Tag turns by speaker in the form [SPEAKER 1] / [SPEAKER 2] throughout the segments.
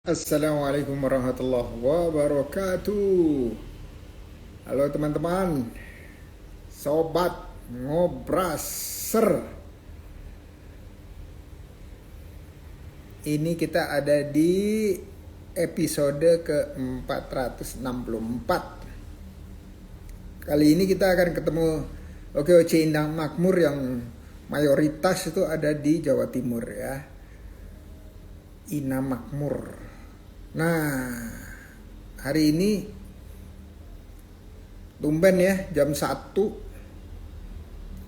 [SPEAKER 1] Assalamualaikum warahmatullahi wabarakatuh. Halo teman-teman, sobat ngobraser. Ini kita ada di episode ke-464. Kali ini kita akan ketemu OKOC Indah Makmur yang mayoritas itu ada di Jawa Timur ya. Ina Makmur. Nah, hari ini tumben ya jam 1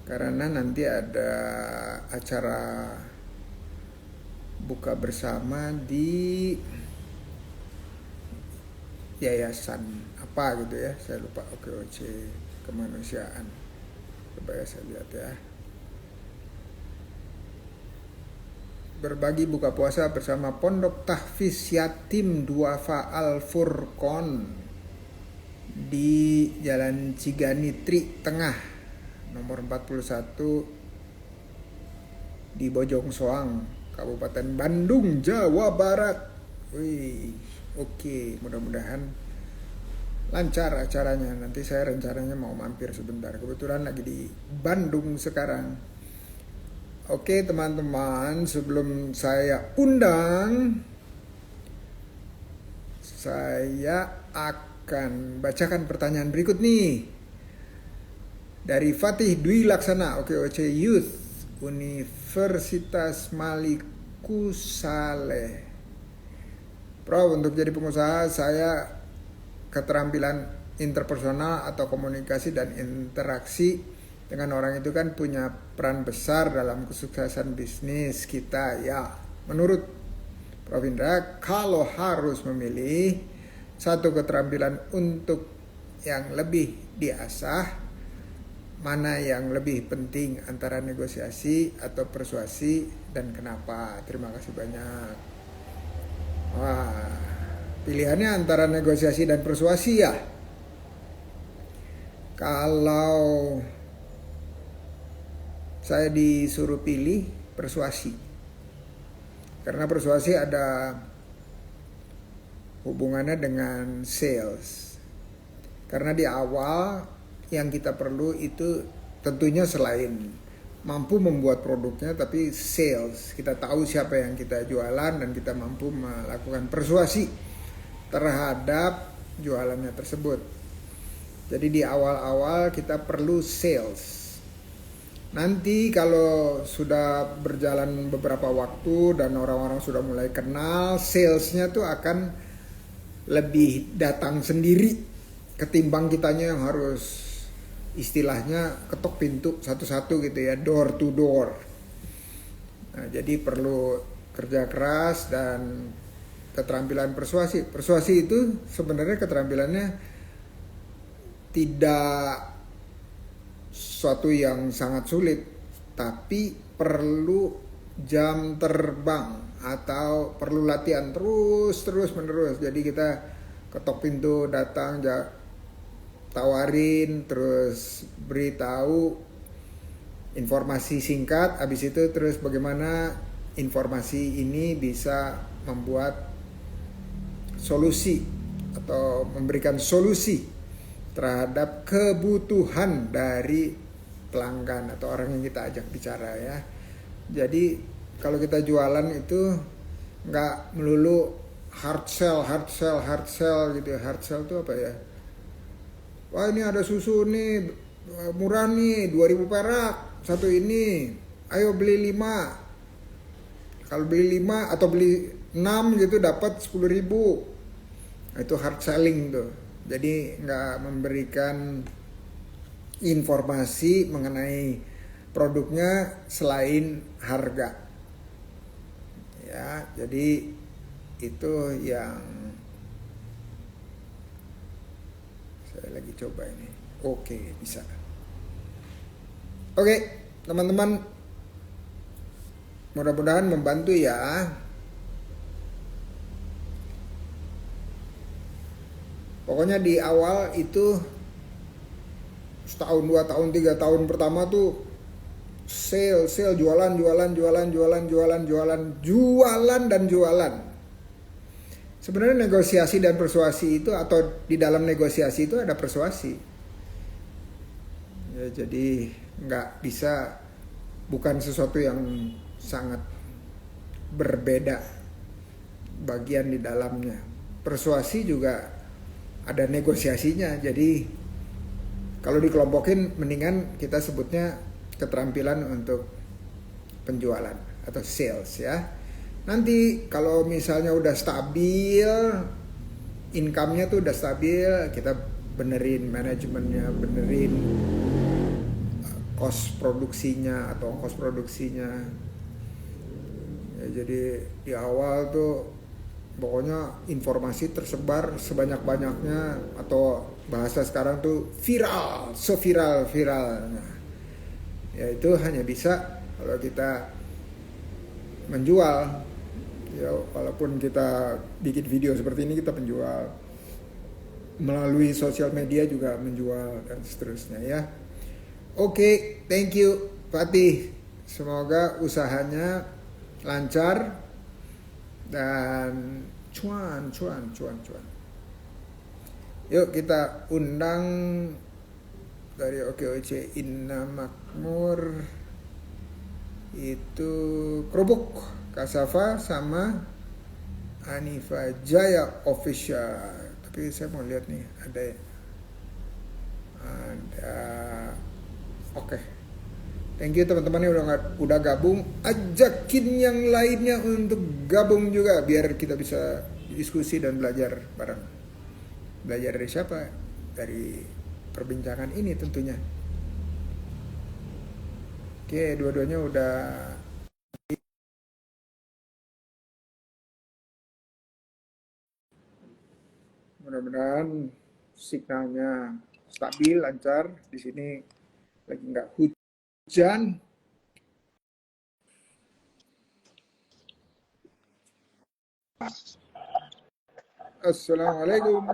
[SPEAKER 1] karena nanti ada acara buka bersama di yayasan apa gitu ya, saya lupa. OKOC kemanusiaan, coba ya saya lihat ya. Berbagi buka puasa bersama Pondok Tahfiz Yatim Duafa Al Furqon di Jalan Ciganitri Tengah nomor 41 di Bojong Soang, Kabupaten Bandung, Jawa Barat. Wih, oke, mudah-mudahan lancar acaranya. Nanti saya rencananya mau mampir sebentar. Kebetulan lagi di Bandung sekarang. Oke teman-teman, sebelum saya undang, saya akan bacakan pertanyaan berikut nih. Dari Fatih Dwi Laksana, OKOC Youth, Universitas Maliku Saleh. Prof, untuk jadi pengusaha saya keterampilan interpersonal atau komunikasi dan interaksi dengan orang itu kan punya peran besar dalam kesuksesan bisnis kita ya. Menurut Prof Indra, kalau harus memilih satu keterampilan untuk yang lebih diasah, mana yang lebih penting antara negosiasi atau persuasi dan kenapa? Terima kasih banyak. Wah, pilihannya antara negosiasi dan persuasi ya. Kalau saya disuruh pilih persuasi, karena persuasi ada hubungannya dengan sales. Karena di awal yang kita perlu itu tentunya selain mampu membuat produknya, tapi sales. Kita tahu siapa yang kita jualan dan kita mampu melakukan persuasi terhadap jualannya tersebut. Jadi di awal-awal kita perlu sales. Nanti kalau sudah berjalan beberapa waktu dan orang-orang sudah mulai kenal, salesnya tuh akan lebih datang sendiri ketimbang kitanya yang harus istilahnya ketok pintu satu-satu gitu ya, door to door. Nah, jadi perlu kerja keras dan keterampilan persuasi. Persuasi itu sebenarnya keterampilannya tidak suatu yang sangat sulit, tapi perlu jam terbang atau perlu latihan terus menerus. Jadi kita ketok pintu, datang, tawarin, terus beritahu informasi singkat, habis itu terus bagaimana informasi ini bisa membuat solusi atau memberikan solusi terhadap kebutuhan dari pelanggan atau orang yang kita ajak bicara ya. Jadi kalau kita jualan itu nggak melulu hard sell gitu ya. Hard sell itu apa ya? Wah, ini ada susu nih murah nih, 2.000 perak satu ini, ayo beli 5. Kalau beli 5 atau beli 6 gitu dapat 10.000. Itu hard selling tuh. Jadi nggak memberikan informasi mengenai produknya selain harga. Ya, jadi itu yang saya lagi coba ini. Oke, bisa. Oke, teman-teman, mudah-mudahan membantu ya. Pokoknya di awal itu setahun, 2 tahun, 3 tahun pertama tuh sale, jualan dan jualan. Sebenarnya negosiasi dan persuasi itu, atau di dalam negosiasi itu ada persuasi. Ya, jadi nggak bisa, bukan sesuatu yang sangat berbeda bagian di dalamnya. Persuasi juga ada negosiasinya. Jadi kalau dikelompokin mendingan kita sebutnya keterampilan untuk penjualan atau sales ya. Nanti kalau misalnya udah stabil, income-nya tuh udah stabil, kita benerin manajemennya, benerin cost produksinya atau ongkos produksinya. Ya, jadi di awal tuh pokoknya informasi tersebar sebanyak-banyaknya, atau bahasa sekarang tuh viral, seviral-viralnya. Ya itu hanya bisa kalau kita menjual. Ya walaupun kita bikin video seperti ini kita menjual, melalui sosial media juga menjual dan seterusnya ya. Oke, thank you Fatih. Semoga usahanya lancar dan cuan. Yuk kita undang dari OKOC Inna Makmur itu Kerupuk Kasafa sama Anifa Jaya Official. Tapi saya mau lihat nih ada oke. Thank you teman-teman yang udah gabung. Ajakin yang lainnya untuk gabung juga biar kita bisa diskusi dan belajar bareng. Belajar dari siapa? Dari perbincangan ini tentunya. Oke, dua-duanya udah. Mudah-mudahan signalnya stabil, lancar. Di sini lagi nggak hujan. Assalamualaikum.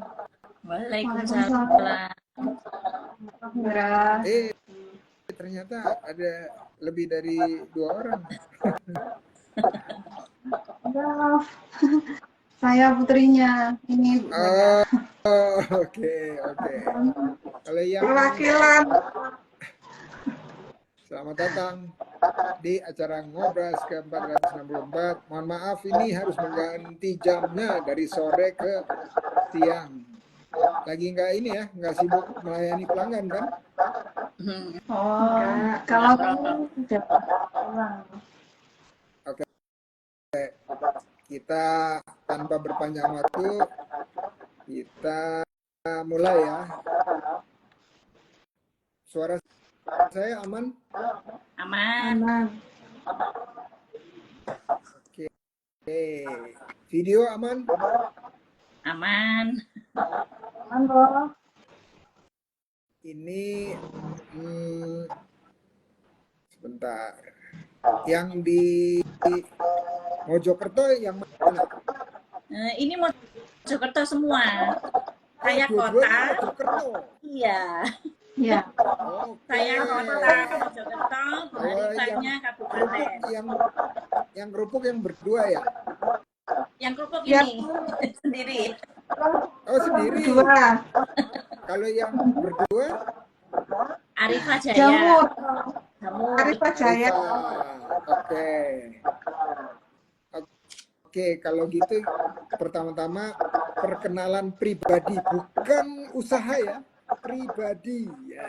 [SPEAKER 2] Waalaikumsalam.
[SPEAKER 1] Ternyata ada lebih dari 2 orang.
[SPEAKER 3] Saya putrinya ini.
[SPEAKER 1] Oke. Kalau yang
[SPEAKER 3] Perwakilan.
[SPEAKER 1] selamat datang di acara Ngobras ke-464. Mohon maaf ini harus mengganti jamnya dari sore ke siang. Lagi nggak ini ya, nggak sibuk melayani pelanggan kan?
[SPEAKER 3] Kalau udah pulang.
[SPEAKER 1] Oke. Kita tanpa berpanjang waktu, kita mulai ya. Suara saya aman?
[SPEAKER 2] Aman.
[SPEAKER 1] Oke. Video aman?
[SPEAKER 2] Aman.
[SPEAKER 3] Halo.
[SPEAKER 1] Ini sebentar. Yang di Mojokerto yang mana?
[SPEAKER 2] Ini Mojokerto semua. Saya
[SPEAKER 1] Dua-duanya
[SPEAKER 2] kota.
[SPEAKER 1] Mojokerto.
[SPEAKER 2] Iya.
[SPEAKER 3] Ya.
[SPEAKER 2] Saya kota Mojokerto, Bu Arifahnya kabupaten.
[SPEAKER 1] Yang kerupuk yang berdua ya?
[SPEAKER 2] Yang kerupuk ini sendiri.
[SPEAKER 1] Oh sendiri.
[SPEAKER 3] Dua.
[SPEAKER 1] Kalau yang berdua?
[SPEAKER 2] Arifah Jaya.
[SPEAKER 3] Jamur.
[SPEAKER 2] Arifah
[SPEAKER 3] Jaya.
[SPEAKER 1] Oke, kalau gitu pertama-tama perkenalan pribadi, bukan usaha ya, pribadi ya.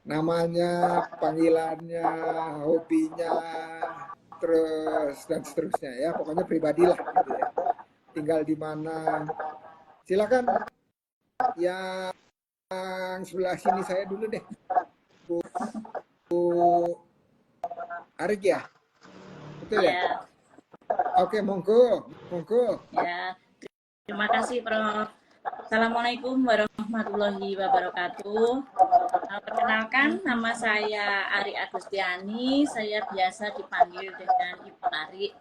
[SPEAKER 1] Namanya, panggilannya, hobinya, terus dan seterusnya ya, pokoknya pribadi lah gitu ya. Tinggal di mana? Silakan yang sebelah sini saya dulu deh. Bu Arik ya? Betul ya? Oke, monggo.
[SPEAKER 2] Ya, terima kasih Prof. Assalamualaikum warahmatullahi wabarakatuh. Perkenalkan, nama saya Ari Agustiani. Saya biasa dipanggil dengan Ibu Ari.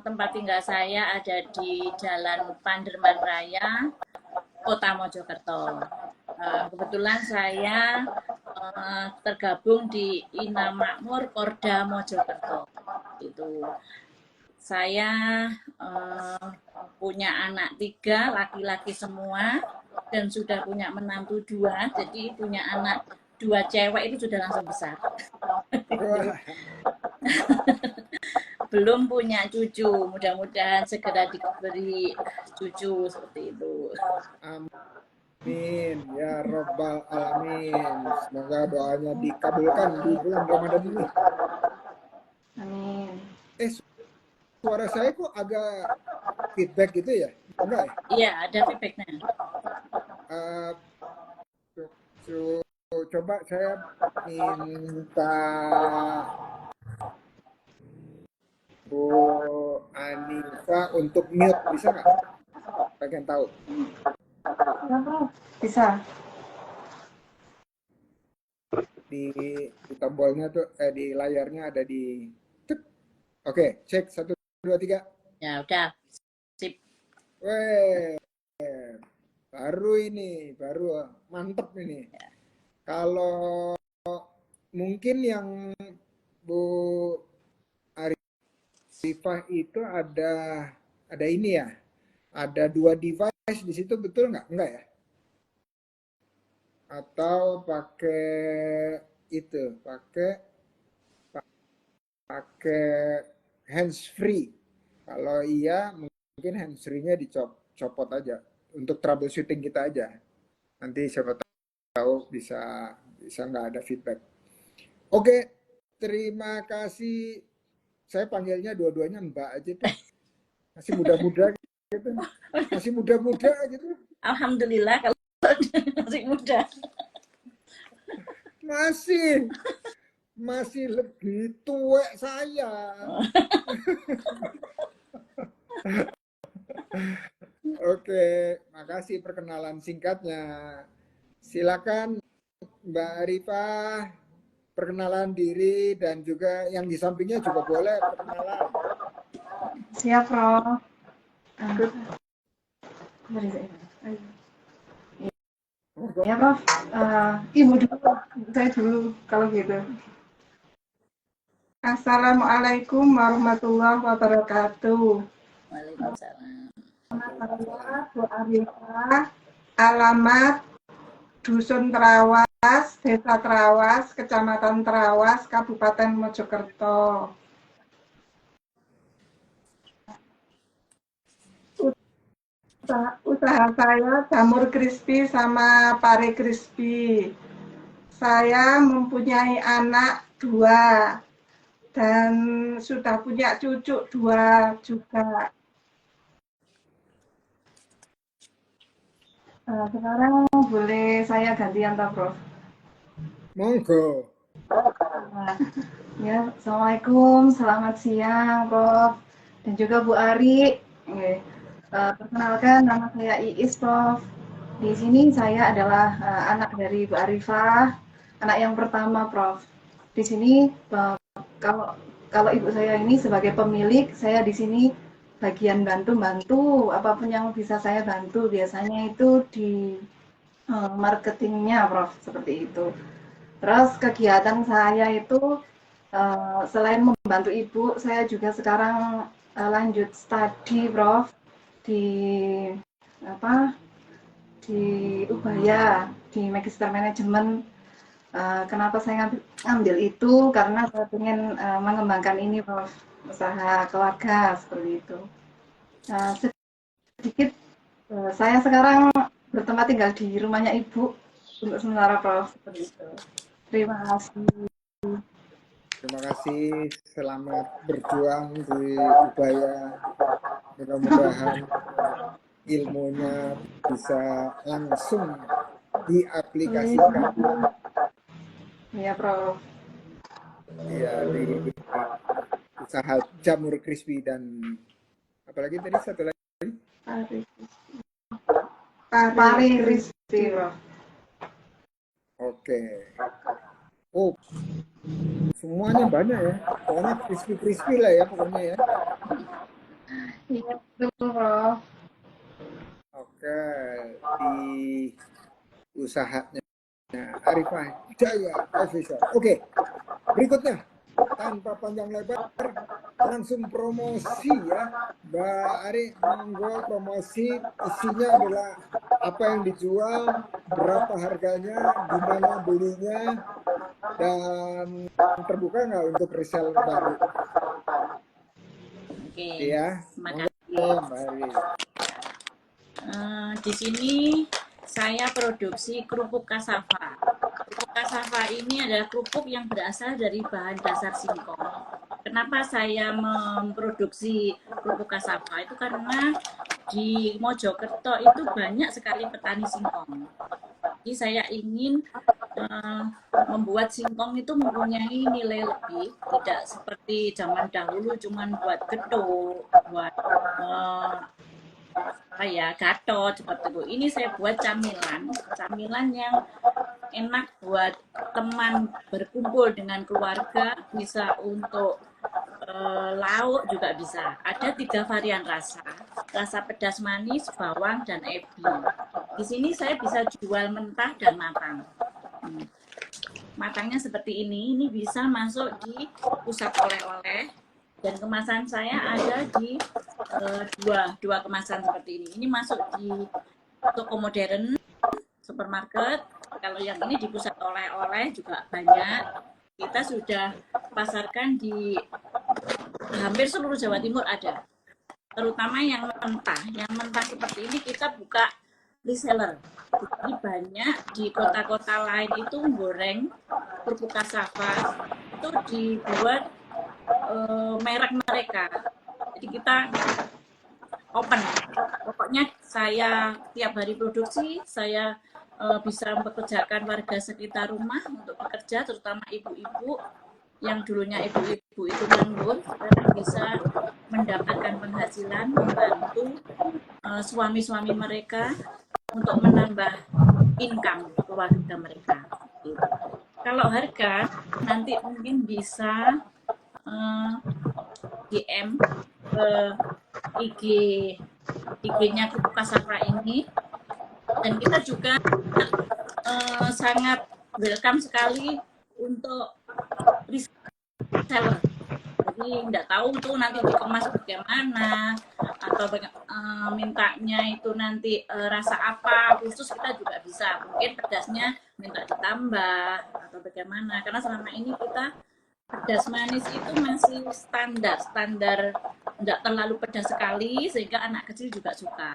[SPEAKER 2] Tempat tinggal saya ada di Jalan Panderman Raya, Kota Mojokerto. Kebetulan saya tergabung di Inna Makmur Porda Mojokerto. Itu saya punya anak 3, laki-laki semua, dan sudah punya menantu 2, jadi punya anak 2 cewek itu sudah langsung besar. Belum punya cucu, mudah-mudahan segera diberi cucu seperti itu.
[SPEAKER 1] Amin ya Rabbal Alamin. Semoga doanya dikabulkan di bulan Ramadan ini.
[SPEAKER 3] Amin.
[SPEAKER 1] Suara saya kok agak feedback gitu ya? Enggak ya?
[SPEAKER 2] Iya, ada feedbacknya.
[SPEAKER 1] Coba saya minta Bu Anifa untuk mute, bisa nggak? Pengen tahu.
[SPEAKER 3] Ya, Prof. Bisa.
[SPEAKER 1] Di tombolnya tuh, di layarnya ada di. Oke, cek 1, 2, 3.
[SPEAKER 2] Ya udah, sip.
[SPEAKER 1] Weh, baru mantep ini. Kalau mungkin yang Bu Arifah itu ada ini ya, ada 2 device di situ, betul nggak? Enggak ya? Atau pakai hands free. Kalau iya, mungkin hands free-nya dicopot aja untuk troubleshooting kita aja. Nanti siapa tahu bisa nggak ada feedback. Oke, terima kasih. Saya panggilnya dua-duanya Mbak aja tuh. Masih muda-muda gitu. Masih muda-muda gitu.
[SPEAKER 2] Alhamdulillah kalau masih muda.
[SPEAKER 1] Masih lebih tua saya. Oke, makasih perkenalan singkatnya. Silakan Mbak Arifah perkenalan diri dan juga yang di sampingnya juga boleh perkenalan.
[SPEAKER 3] Siap, Prof. Ya, Prof. Ibu dulu, saya dulu kalau gitu. Assalamualaikum warahmatullahi wabarakatuh.
[SPEAKER 2] Waalaikumsalam.
[SPEAKER 3] Saya Bu Arifah, alamat Dusun Trawas, Desa Trawas, Kecamatan Trawas, Kabupaten Mojokerto. Usaha saya jamur crispy sama pare crispy. Saya mempunyai anak 2 dan sudah punya cucu 2 juga. Sekarang boleh saya gantian, Prof?
[SPEAKER 1] Monggo.
[SPEAKER 3] Ya, Assalamualaikum, selamat siang, Prof. Dan juga Bu Ari. Perkenalkan, nama saya Iis, Prof. Di sini saya adalah anak dari Bu Arifah, anak yang pertama, Prof. Di sini kalau ibu saya ini sebagai pemilik, saya di sini bagian bantu-bantu apapun yang bisa saya bantu. Biasanya itu di marketingnya, Prof, seperti itu. Terus kegiatan saya itu selain membantu ibu, saya juga sekarang lanjut studi, Prof, di Ubaya, di Magister Manajemen. Kenapa saya ngambil itu? Karena saya ingin mengembangkan ini, Prof, usaha keluarga seperti itu. Sedikit, saya sekarang bertempat tinggal di rumahnya ibu untuk sementara, Prof, seperti itu. Terima kasih.
[SPEAKER 1] Terima kasih. Selamat berjuang di Ubaya. Mudah-mudahan ilmunya bisa langsung diaplikasikan.
[SPEAKER 3] Iya, Prof.
[SPEAKER 1] Ya, di usaha jamur crispy dan apalagi tadi satu lagi.
[SPEAKER 3] Pare crispy, Prof.
[SPEAKER 1] Oke. Oh, semuanya banyak ya. Pokoknya crispy lah ya pokoknya ya.
[SPEAKER 3] Iya, betul, Prof.
[SPEAKER 1] Oke, di usahanya Arifah Jaya Official. Oke, berikutnya tanpa panjang lebar langsung promosi ya, Mbak Ari, monggo promosi. Isinya adalah apa yang dijual, berapa harganya, di mana belinya, dan terbuka nggak untuk reseller baru?
[SPEAKER 2] Oke,
[SPEAKER 1] Iya,
[SPEAKER 2] makasih.
[SPEAKER 1] monggo Mbak Ari.
[SPEAKER 2] Di sini saya produksi kerupuk cassava. Kerupuk cassava ini adalah kerupuk yang berasal dari bahan dasar singkong. Kenapa saya memproduksi kerupuk cassava? Itu karena di Mojokerto itu banyak sekali petani singkong. Jadi saya ingin membuat singkong itu mempunyai nilai lebih, tidak seperti zaman dahulu cuman buat getuk, buat gatot seperti itu. Ini saya buat camilan yang enak buat teman berkumpul dengan keluarga, bisa untuk lauk juga bisa. Ada 3 varian rasa pedas manis, bawang, dan ebi. Di sini saya bisa jual mentah dan matang. Matangnya seperti ini bisa masuk di pusat oleh-oleh, dan kemasan saya ada di dua kemasan seperti ini. Ini masuk di toko modern, supermarket. Kalau yang ini di pusat oleh-oleh juga banyak. Kita sudah pasarkan di hampir seluruh Jawa Timur ada. Terutama yang mentah. Yang mentah seperti ini kita buka reseller. Jadi banyak di kota-kota lain itu goreng kerupuk cassava itu dibuat merek mereka. Jadi kita open. Pokoknya saya tiap hari produksi, saya bisa mempekerjakan warga sekitar rumah untuk bekerja, terutama ibu-ibu yang dulunya ibu-ibu itu nganggur, sekarang bisa mendapatkan penghasilan, membantu suami-suami mereka untuk menambah income keluarga mereka. Gitu. Kalau harga nanti mungkin bisa DM ke IG-nya kerupuk cassava ini, dan kita juga sangat welcome sekali untuk reseller. Jadi nggak tahu tuh nanti dikemas bagaimana, atau mintanya itu nanti rasa apa khusus, kita juga bisa. Mungkin pedasnya minta ditambah atau bagaimana, karena selama ini kita pedas manis itu masih standar, nggak terlalu pedas sekali sehingga anak kecil juga suka.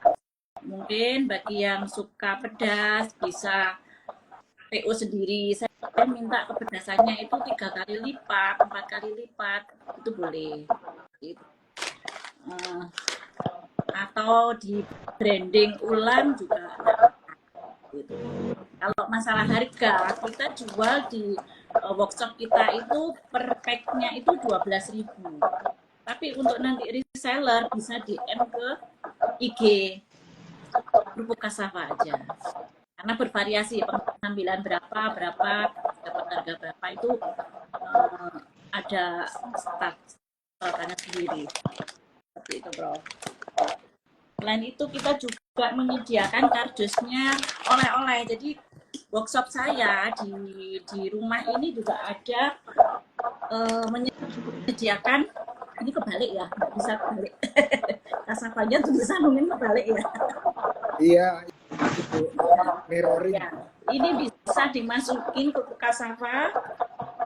[SPEAKER 2] Mungkin bagi yang suka pedas bisa PO sendiri. Saya minta kepedasannya itu 3 kali lipat, 4 kali lipat, itu boleh. Gitu. Atau di branding ulang juga. Gitu. Kalau masalah harga, kita jual di workshop kita itu per pack-nya itu 12.000. Tapi untuk nanti reseller bisa DM ke IG kerupuk cassava aja. Karena bervariasi, pengambilan berapa dapat harga berapa, itu ada startnya sendiri. Seperti itu, Bro. Selain itu kita juga menyediakan kardusnya oleh-oleh. Jadi workshop saya di rumah ini juga ada menyediakan, ini kebalik ya, nggak bisa kebalik. Kasavanya tulisan mungkin kebalik ya.
[SPEAKER 1] Iya, itu mirroring.
[SPEAKER 2] Ya, ini bisa dimasukin ke cassava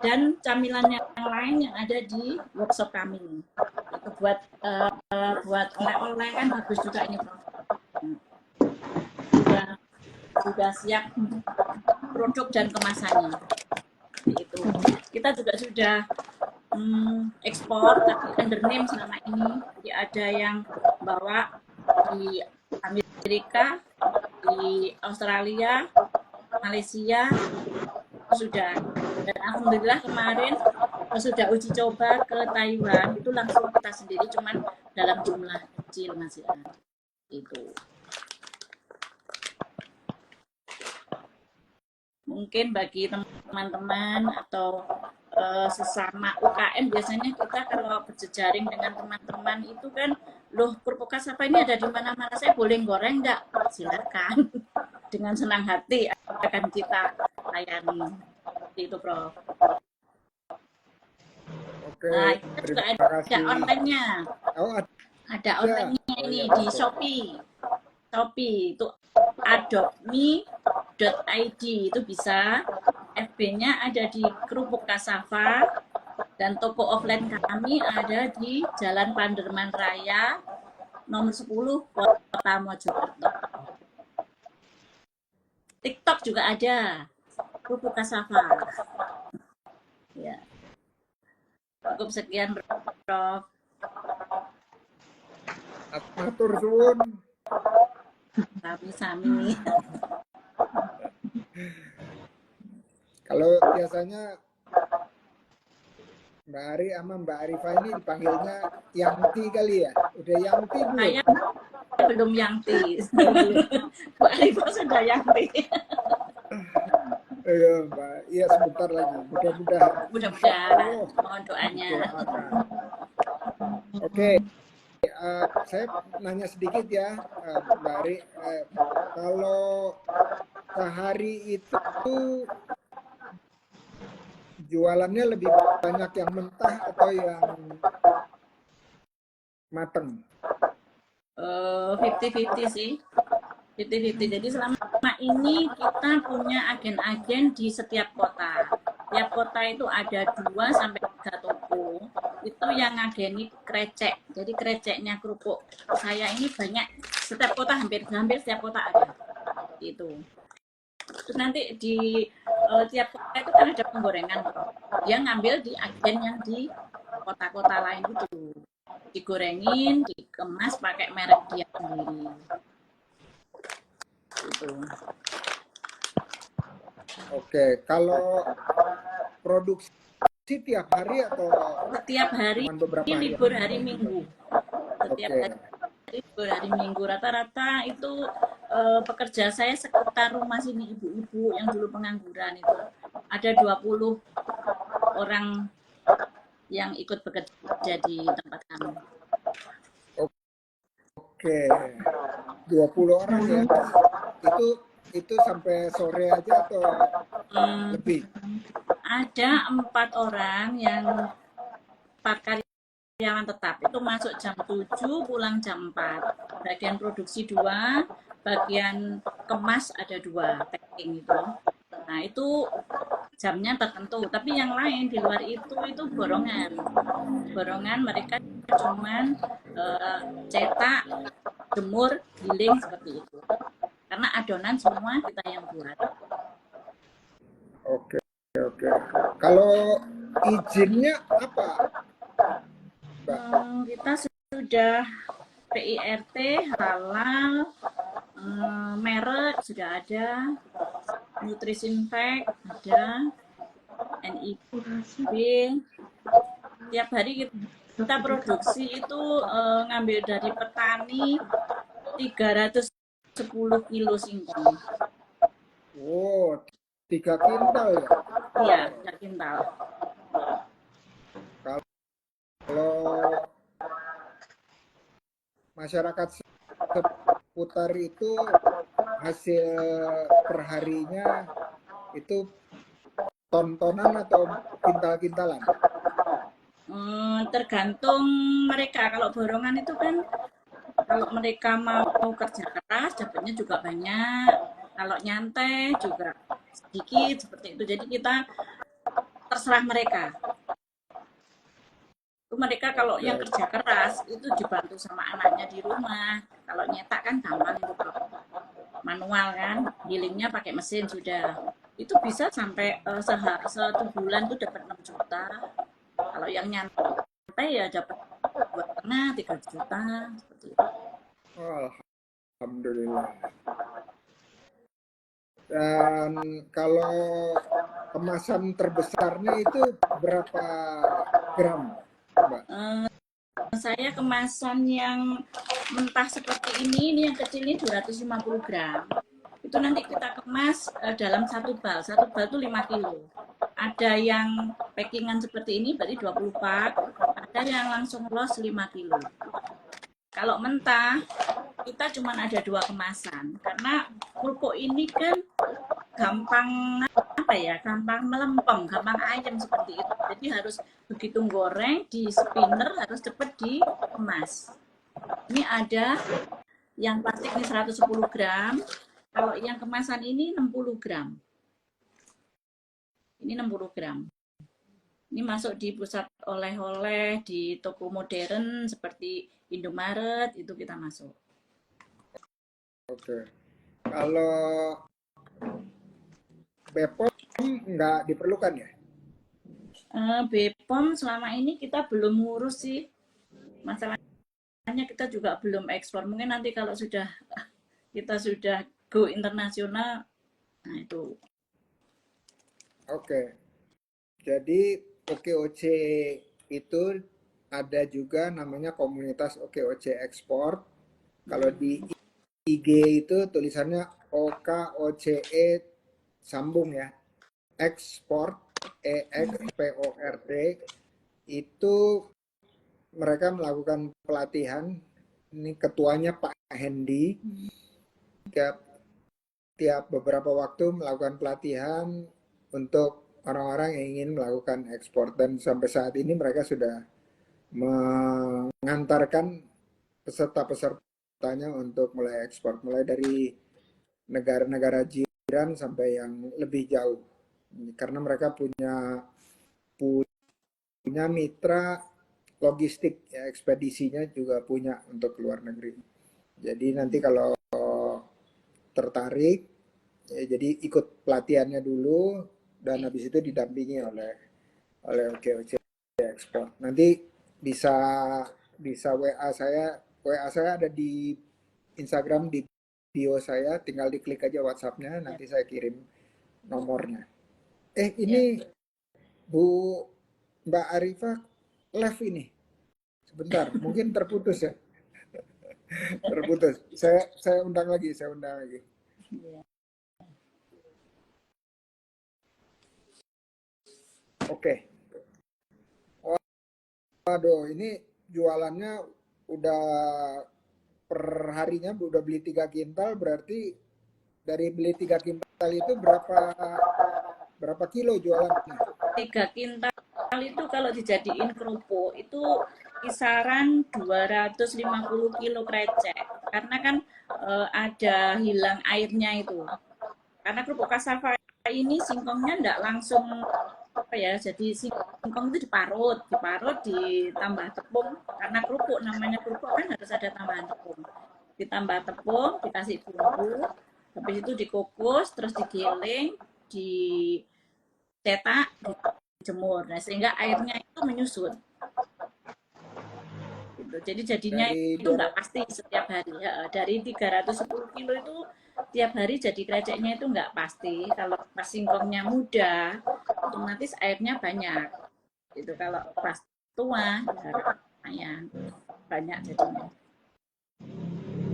[SPEAKER 2] dan camilan yang lain yang ada di workshop kami. Itu buat oleh-oleh kan bagus juga ini, Prof. Sudah siap produk dan kemasannya. Itu. Kita juga sudah ekspor tapi under name selama ini. Jadi ada yang bawa di Amerika, di Australia, Malaysia sudah. Dan alhamdulillah kemarin sudah uji coba ke Taiwan, itu langsung kita sendiri, cuman dalam jumlah kecil masih ada. Itu. Mungkin bagi teman-teman atau sesama UKM, biasanya kita kalau berjejaring dengan teman-teman itu kan, loh kerupuk cassava ini ada di mana-mana, saya boleh goreng enggak? Silakan. Dengan senang hati akan kita layani. Seperti itu, Prof.
[SPEAKER 1] Oke,
[SPEAKER 2] Nah, kita juga
[SPEAKER 1] terima
[SPEAKER 2] ada
[SPEAKER 1] kasih.
[SPEAKER 2] online-nya.
[SPEAKER 1] Oh,
[SPEAKER 2] Ada
[SPEAKER 1] ada.
[SPEAKER 2] online-nya
[SPEAKER 1] Oh
[SPEAKER 2] ini
[SPEAKER 1] ya,
[SPEAKER 2] di
[SPEAKER 1] oke.
[SPEAKER 2] Shopee. Shopee itu adopme.id itu bisa. FB-nya ada di Kerupuk Kasava dan toko offline kami ada di Jalan Panderman Raya nomor 10 Kota Mojokerto. TikTok juga ada. Kerupuk Kasava. Ya. Cukup sekian, Prof.
[SPEAKER 1] Matur suwun.
[SPEAKER 2] Sami-sami.
[SPEAKER 1] Kalau biasanya Mbak Ari sama Mbak Arifah ini dipanggilnya Yangti kali ya? Udah Yangti belum?
[SPEAKER 2] Saya belum Yangti.
[SPEAKER 1] Oh, belum.
[SPEAKER 2] Mbak Arifah sudah Yangti.
[SPEAKER 1] Iya, Mbak. Iya, sebentar lagi. Mudah-mudahan.
[SPEAKER 2] Mudah-mudahan.
[SPEAKER 1] Oh,
[SPEAKER 2] Mohon doanya.
[SPEAKER 1] doakan. Oke, saya nanya sedikit ya, Mbak Ari. Kalau sehari itu jualannya lebih banyak yang mentah atau yang mateng?
[SPEAKER 2] 50-50 sih. 50-50. Jadi selama ini kita punya agen-agen di setiap kota. Tiap kota itu ada 2 sampai 3 toko. Itu yang ngageni krecek. Jadi kreceknya kerupuk saya ini banyak. Setiap kota hampir setiap kota ada. Itu. Terus nanti di tiap kota itu kan ada penggorengan. Dia ngambil di agen yang di kota-kota lain itu. Digorengin, dikemas pakai merek dia sendiri. Gitu.
[SPEAKER 1] Oke, kalau produksi tiap hari atau
[SPEAKER 2] Setiap hari
[SPEAKER 1] beberapa hari?
[SPEAKER 2] libur hari Minggu. Setiap
[SPEAKER 1] Oke.
[SPEAKER 2] hari libur hari Minggu. Rata-rata itu pekerja saya sekitar rumah sini ibu-ibu yang dulu pengangguran itu. Ada 20 orang yang ikut bekerja di tempat kami.
[SPEAKER 1] Oke. 20 orang ya. Itu sampai sore aja atau lebih?
[SPEAKER 2] Ada 4 orang yang 4 karyawan tetap. Itu masuk jam 7, pulang jam 4. Bagian produksi 2, bagian kemas ada 2, packing itu. Nah, itu jamnya tertentu. Tapi yang lain di luar itu borongan. Borongan mereka cuman cetak, jemur, giling seperti itu. Karena adonan semua kita yang buat.
[SPEAKER 1] Oke. Kalau izinnya apa, Mbak?
[SPEAKER 2] Kita sudah PIRT, halal, merek sudah ada, Nutrisinfect ada, NIB. Tiap hari kita produksi itu ngambil dari petani 310 kilo singkong.
[SPEAKER 1] Oh, 3 kintal ya?
[SPEAKER 2] Iya, 3 kintal.
[SPEAKER 1] Kalau masyarakat seputar itu hasil perharinya itu ton-tonan atau kintal-kintalan?
[SPEAKER 2] Tergantung mereka. Kalau borongan itu kan kalau mereka mau kerja keras dapatnya juga banyak. Kalau nyantai juga sedikit seperti itu. Jadi kita terserah mereka. Mereka kalau yang kerja keras itu dibantu sama anaknya di rumah. Kalau nyetak kan gampang itu manual kan, gilingnya pakai mesin sudah. Itu bisa sampai satu bulan tuh dapat 6 juta. Kalau yang nyantai ya dapat 2,5, 3 juta seperti itu.
[SPEAKER 1] Alhamdulillah. Dan kalau kemasan terbesarnya itu berapa gram, Mbak?
[SPEAKER 2] Saya kemasan yang mentah seperti ini yang kecil ini 250 gram. Itu nanti kita kemas dalam satu bal. Satu bal itu 5 kilo. Ada yang packingan seperti ini berarti 20 pak. Ada yang langsung los 5 kilo. Kalau mentah kita cuma ada 2 kemasan. Karena kerupuk ini kan gampang apa ya, gampang melempem, gampang ayam seperti itu. Jadi harus begitu goreng di spinner harus cepat dikemas. Ini ada yang plastik ini 110 gram, kalau yang kemasan ini 60 gram. Ini 60 gram. Ini masuk di pusat oleh-oleh, di toko modern seperti Indomaret, itu kita masuk.
[SPEAKER 1] Oke. Kalau BPOM nggak diperlukan ya?
[SPEAKER 2] BPOM selama ini kita belum ngurus sih. Masalahnya kita juga belum ekspor. Mungkin nanti kalau kita sudah go internasional, nah itu.
[SPEAKER 1] Oke. Jadi OKOC itu ada juga namanya komunitas OKOC ekspor. Kalau di IG itu tulisannya OKOCE sambung ya. Ekspor EXPORT itu mereka melakukan pelatihan. Ini ketuanya Pak Hendy. Tiap beberapa waktu melakukan pelatihan untuk orang-orang yang ingin melakukan ekspor, dan sampai saat ini mereka sudah mengantarkan peserta-pesertanya untuk mulai ekspor, mulai dari negara-negara jiran sampai yang lebih jauh, karena mereka punya mitra logistik ya, ekspedisinya juga punya untuk luar negeri. Jadi nanti kalau tertarik ya, jadi ikut pelatihannya dulu dan habis itu didampingi oleh OKOC Ekspor. Nanti bisa WA saya ada di Instagram, di bio saya, tinggal diklik aja WhatsApp-nya, nanti saya kirim nomornya. Ini Bu Mbak Arifah live ini. Sebentar, mungkin terputus ya. Terputus. Saya undang lagi. Oke. Waduh, ini jualannya udah per harinya udah beli 3 kintal, berarti dari beli 3 kintal itu berapa kilo jualannya?
[SPEAKER 2] 3 kintal itu kalau dijadiin kerupuk itu kisaran 250 kilo krecek. Karena kan ada hilang airnya itu. Karena kerupuk cassava ini singkongnya enggak langsung jadi singkong itu diparut ditambah tepung, karena kerupuk namanya kerupuk kan harus ada tambahan tepung, ditambah tepung, dikasih bumbu, habis itu dikukus, terus digiling, dicetak, dijemur, nah sehingga airnya itu menyusut gitu. Jadi jadinya itu nggak pasti setiap hari ya. Dari 310 kilo itu tiap hari jadi kreceknya itu nggak pasti. Kalau pas singkongnya muda otomatis airnya banyak itu. Kalau pas tua ya banyak jadinya.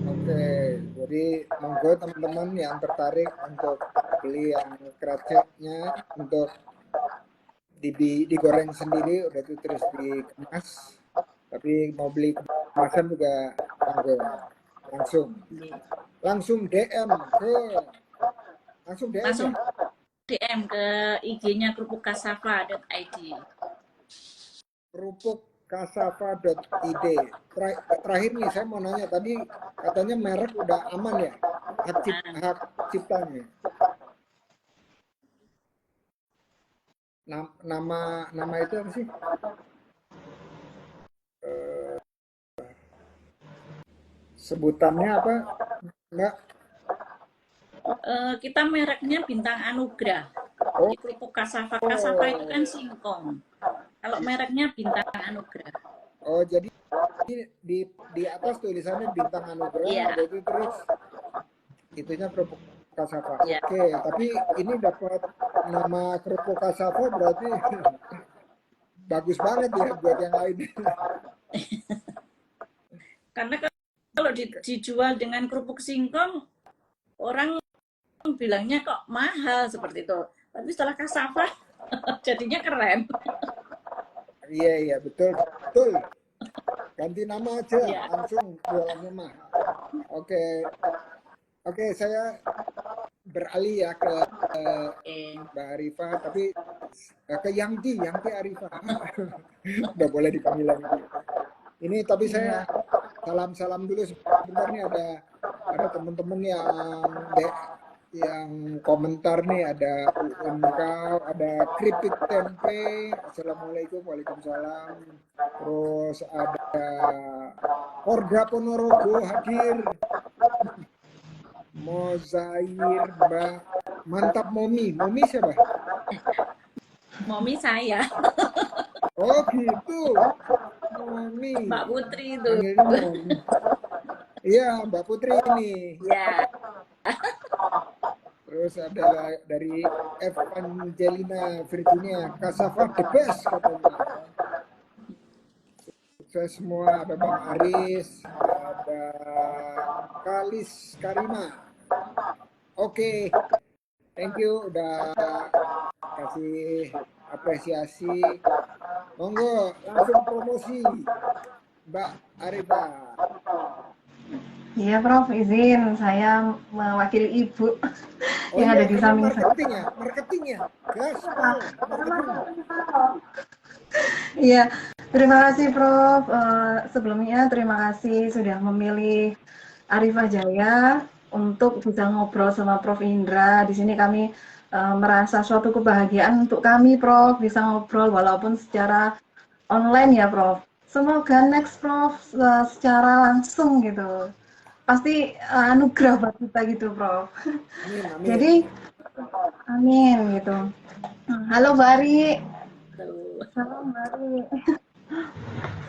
[SPEAKER 1] Oke, jadi monggo teman-teman yang tertarik untuk beli yang kreceknya, untuk digoreng sendiri udah itu terus dikemas, tapi mau beli kemasan juga monggo, langsung DM
[SPEAKER 2] ke IG-nya kerupukcassava.id.
[SPEAKER 1] kerupukcassava.id. Terakhir nih saya mau nanya, tadi katanya merek udah aman ya, hak ciptanya. Nama itu apa sih? Sebutannya apa, Mbak?
[SPEAKER 2] Kita mereknya Bintang Anugrah. Di kerupuk cassava itu kan singkong. Kalau mereknya Bintang Anugrah.
[SPEAKER 1] Oh, jadi di atas tulisannya Bintang Anugrah, ada itu terus itunya kerupuk cassava. Oke, tapi ini dapat nama kerupuk cassava berarti bagus banget ya buat yang lain.
[SPEAKER 2] Karena kalau dijual dengan kerupuk singkong, orang bilangnya kok mahal seperti itu. Tapi setelah cassava jadinya keren.
[SPEAKER 1] Iya, betul. Ganti nama aja, langsung jualannya mahal. Oke, saya beralih ya ke
[SPEAKER 2] Eh,
[SPEAKER 1] Mbak Arifah, tapi ke Yangti Arifah. Udah boleh dipanggil Yangti. Ini tapi saya
[SPEAKER 3] Iya.
[SPEAKER 1] salam-salam dulu sebentar nih, ada teman-teman yang komentar nih, ada Unkau, ada Keripik Tempe, Assalamualaikum, Waalaikumsalam. Terus ada Korda Ponorogo hadir, Mozair, Mbak Mantap Momi siapa?
[SPEAKER 2] Momi saya,
[SPEAKER 1] Oh gitu, Momi,
[SPEAKER 2] Mbak Putri itu.
[SPEAKER 1] panggilnya Momi. Iya, Mbak Putri ini.
[SPEAKER 2] Ya,
[SPEAKER 1] Terus ada dari Evangelina Virginia, Kasava the best katanya. Sukses semua, ada Bang Aris, ada Kalis Karima. Oke, thank you udah kasih apresiasi. Monggo langsung promosi Mbak Arifah.
[SPEAKER 3] Iya, Prof, izin saya mewakili Ibu
[SPEAKER 1] Oh
[SPEAKER 3] yang
[SPEAKER 1] iya,
[SPEAKER 3] ada di
[SPEAKER 1] ini
[SPEAKER 3] samping saya.
[SPEAKER 1] marketingnya, gaspol, marketing.
[SPEAKER 3] Iya, terima kasih Prof. Sebelumnya terima kasih sudah memilih Arifah Jaya untuk bisa ngobrol sama Prof Indra. Di sini kami merasa suatu kebahagiaan untuk kami, Prof, bisa ngobrol walaupun secara online ya, Prof. Semoga next Prof secara langsung gitu. Pasti anugerah buat kita gitu, Prof.
[SPEAKER 1] Amin, amin.
[SPEAKER 3] Jadi, amin gitu. Halo Bari.
[SPEAKER 2] tuh.
[SPEAKER 3] Halo Bari.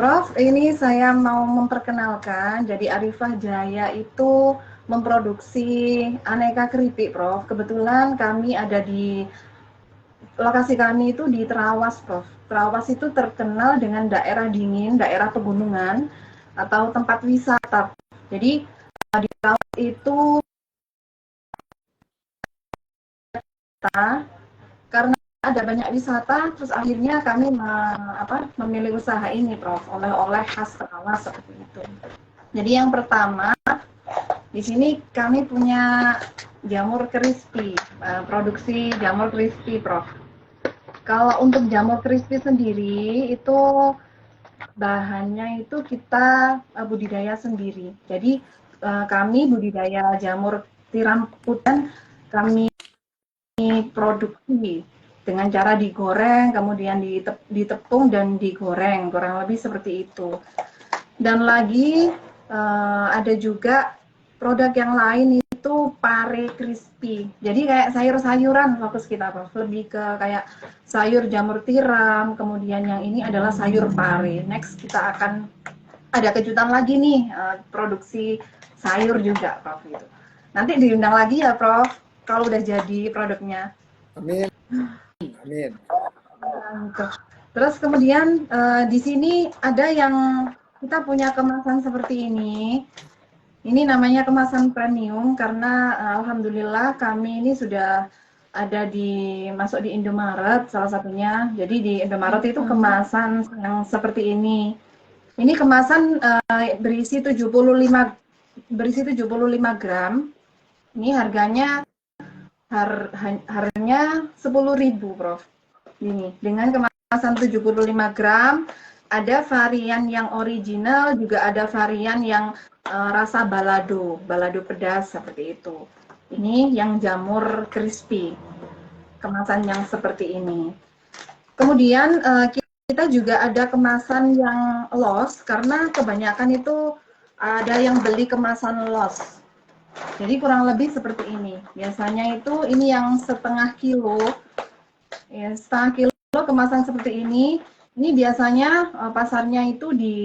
[SPEAKER 3] Prof, ini saya mau memperkenalkan. Jadi Arifah Jaya itu memproduksi aneka keripik, Prof. Kebetulan kami ada di lokasi kami itu di Terawas, Prof. Terawas itu terkenal dengan daerah dingin, daerah pegunungan atau tempat wisata. Jadi di Terawas itu karena ada banyak wisata, terus akhirnya kami memilih usaha ini, Prof. Oleh-oleh khas Terawas seperti itu. Jadi yang pertama, di sini kami punya jamur crispy, produksi jamur crispy, Prof. Kalau untuk jamur crispy sendiri itu bahannya itu kita budidaya sendiri. Jadi kami budidaya jamur tiram hutan kami produksi dengan cara digoreng, kemudian ditepung dan digoreng, kurang lebih seperti itu. Dan lagi ada juga produk yang lain itu pare crispy. Jadi kayak sayur-sayuran fokus kita, Prof. Lebih ke kayak sayur jamur tiram, kemudian yang ini adalah sayur pare. Next kita akan ada kejutan lagi nih, produksi sayur juga, Prof. Gitu. Nanti diundang lagi ya, Prof. Kalau udah jadi produknya.
[SPEAKER 1] Amin, amin.
[SPEAKER 3] Terus kemudian di sini ada yang kita punya kemasan seperti ini. Ini namanya kemasan premium karena alhamdulillah kami ini sudah ada masuk di Indomaret salah satunya. Jadi di Indomaret itu kemasan yang seperti ini. Ini kemasan berisi 75 gram. Ini harganya harganya 10.000, Prof. Ini dengan kemasan 75 gram, ada varian yang original, juga ada varian yang rasa balado pedas seperti itu. Ini yang jamur crispy, kemasan yang seperti ini. Kemudian kita juga ada kemasan yang loss, karena kebanyakan itu ada yang beli kemasan loss. Jadi kurang lebih seperti ini. Biasanya itu ini yang setengah kilo, ya, setengah kilo kemasan seperti ini. Ini biasanya pasarnya itu di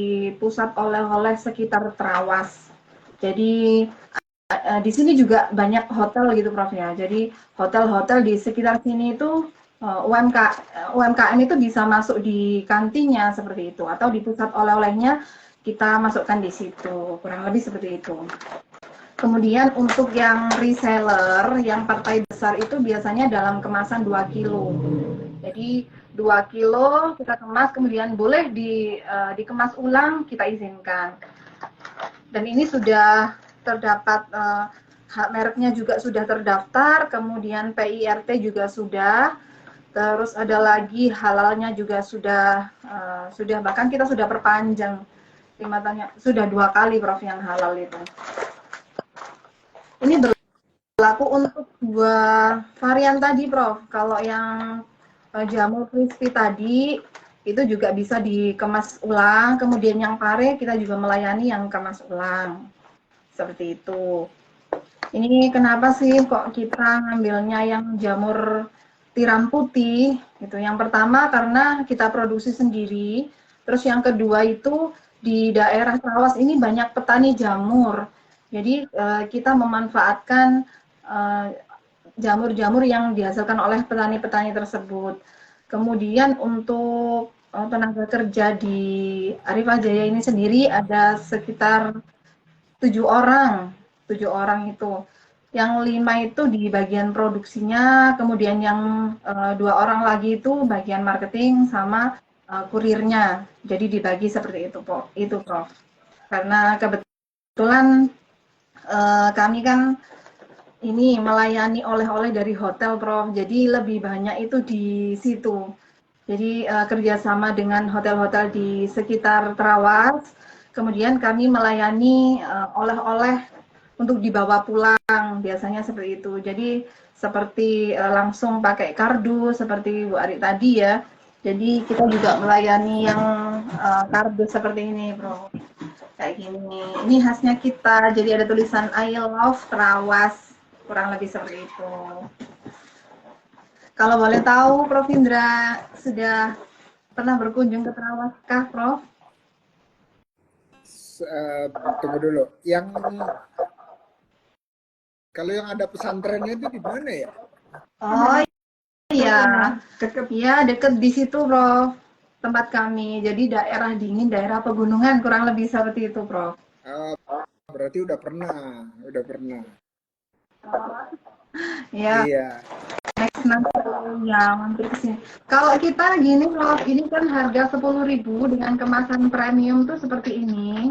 [SPEAKER 3] pusat oleh-oleh sekitar Terawas. Jadi di sini juga banyak hotel gitu, Prof ya. Jadi hotel-hotel di sekitar sini itu UMKM itu bisa masuk di kantinnya seperti itu, atau di pusat oleh-olehnya kita masukkan di situ. Kurang lebih seperti itu. Kemudian untuk yang reseller, yang partai besar itu biasanya dalam kemasan 2 kilo. Jadi 2 kilo kita kemas, kemudian boleh dikemas ulang, kita izinkan. Dan ini sudah terdapat hak mereknya juga sudah terdaftar, kemudian PIRT juga sudah, terus ada lagi halalnya juga sudah bahkan kita sudah perpanjang sudah 2 kali Prof yang halal itu. Ini berlaku untuk 2 varian tadi Prof. Kalau yang jamur crispy tadi itu juga bisa dikemas ulang, kemudian yang pare kita juga melayani yang kemas ulang. Seperti itu. Ini kenapa sih kok kita ngambilnya yang jamur tiram putih? Gitu. Yang pertama karena kita produksi sendiri. Terus yang kedua itu di daerah Trawas ini banyak petani jamur. Jadi kita memanfaatkan jamur-jamur yang dihasilkan oleh petani-petani tersebut. Kemudian untuk tenaga kerja di Arifah Jaya ini sendiri ada sekitar 7 orang, 7 orang itu. Yang 5 itu di bagian produksinya, kemudian yang 2 orang lagi itu bagian marketing sama kurirnya. Jadi dibagi seperti itu, Prof. Karena kebetulan kami kan ini melayani oleh-oleh dari hotel, Prof. Jadi lebih banyak itu di situ. Jadi kerjasama dengan hotel-hotel di sekitar Trawas. Kemudian kami melayani oleh-oleh untuk dibawa pulang, biasanya seperti itu. Jadi seperti langsung pakai kardus seperti Bu Ari tadi ya. Jadi kita juga melayani yang kardus seperti ini, Bro. Kayak gini. Ini khasnya kita. Jadi ada tulisan I love Trawas. Kurang lebih seperti itu. Kalau boleh tahu, Prof Indra sudah pernah berkunjung ke Trawas kah, Prof?
[SPEAKER 1] Tunggu dulu. Kalau yang ada pesantrennya itu di mana ya?
[SPEAKER 3] Oh iya, deket di situ, Prof. Tempat kami. Jadi daerah dingin, daerah pegunungan, kurang lebih seperti itu, Prof.
[SPEAKER 1] Berarti udah pernah.
[SPEAKER 3] Ya,
[SPEAKER 1] Iya.
[SPEAKER 3] next nanti ya mampir ke sini. Kalau kita gini, Prof, ini kan harga 10.000 dengan kemasan premium tuh seperti ini.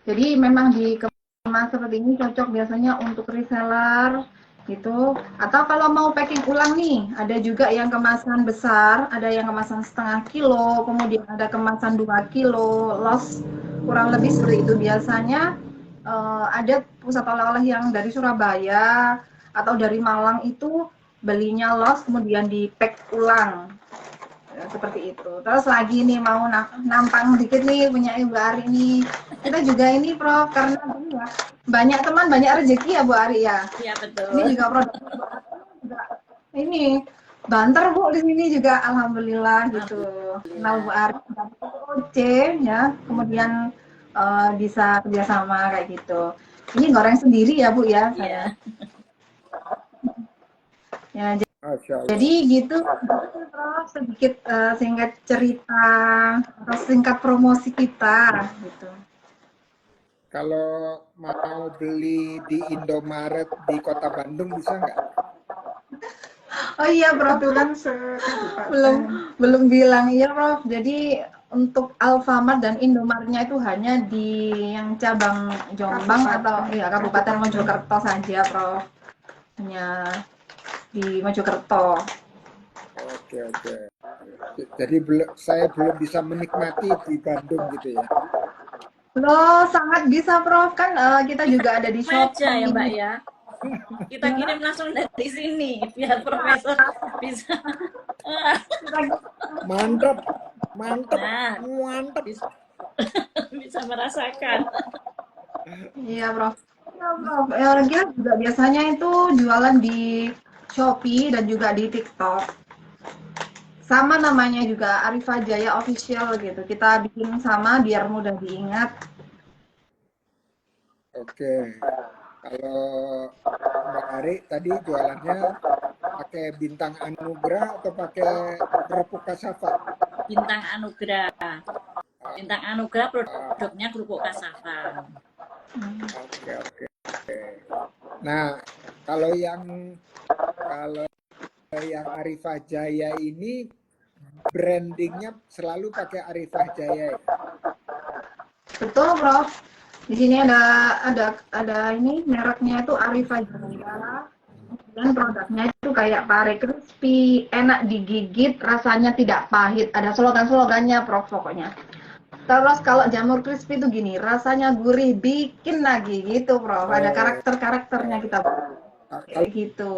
[SPEAKER 3] Jadi memang dikemas seperti ini cocok biasanya untuk reseller gitu. Atau kalau mau packing ulang nih, ada juga yang kemasan besar, ada yang kemasan setengah kilo, kemudian ada kemasan 2 kilo, loss kurang lebih seperti itu. Biasanya ada pusat oleh-oleh yang dari Surabaya atau dari Malang itu belinya loss kemudian di pack ulang. Ya, seperti itu. Terus lagi nih mau nampang dikit nih punya Ibu Ari nih. Kita juga ini Prof karena ya, banyak teman banyak rezeki ya Bu Ari ya.
[SPEAKER 2] Iya betul.
[SPEAKER 3] Ini juga produk juga ini banter Bu di sini juga alhamdulillah gitu. Kenal Bu Ari OC ya, kemudian bisa kerjasama kayak gitu. Ini goreng sendiri ya Bu ya saya. Ya, jadi gitu Prof, sedikit singkat cerita atau singkat promosi kita gitu.
[SPEAKER 1] Kalau mau beli di Indomaret di Kota Bandung bisa nggak?
[SPEAKER 3] Oh iya Prof, belum bilang iya Prof. Jadi untuk Alfamart dan Indomaretnya itu hanya di yang cabang Jombang atau ya Kabupaten Mojokerto saja Prof. Hanya di Mojokerto.
[SPEAKER 1] Oke. Jadi saya belum bisa menikmati di Bandung gitu ya.
[SPEAKER 3] Loh, sangat bisa Prof. Kan kita juga ada di shop
[SPEAKER 2] aja ya Mbak ya. Kita kirim langsung dari sini biar Profesor bisa.
[SPEAKER 1] Mantap.
[SPEAKER 2] Nah,
[SPEAKER 1] Mantap.
[SPEAKER 2] bisa merasakan.
[SPEAKER 3] Iya Prof. Iya Prof. Dia juga biasanya itu jualan di Shopee dan juga di TikTok. Sama namanya juga Arifah Jaya Official gitu. Kita bikin sama biar mudah diingat.
[SPEAKER 1] Oke. Kalau Mbak Ari tadi jualannya pakai bintang anugerah atau pakai kerupuk kasafa?
[SPEAKER 2] Bintang anugerah. Bintang anugerah produknya kerupuk kasafa.
[SPEAKER 1] Oke. Nah, kalau yang Arifah Jaya ini brandingnya selalu pakai Arifah Jaya ya?
[SPEAKER 3] Betul Prof. Di sini ada ini mereknya itu Arifah Jaya. Dan produknya itu kayak pare crispy, enak digigit, rasanya tidak pahit. Ada slogan-slogannya, Prof, pokoknya. Terus kalau jamur crispy itu gini, rasanya gurih, bikin lagi gitu, Prof. Ada
[SPEAKER 1] Oh,
[SPEAKER 3] karakter-karakternya kita kayak
[SPEAKER 1] kalau
[SPEAKER 3] gitu.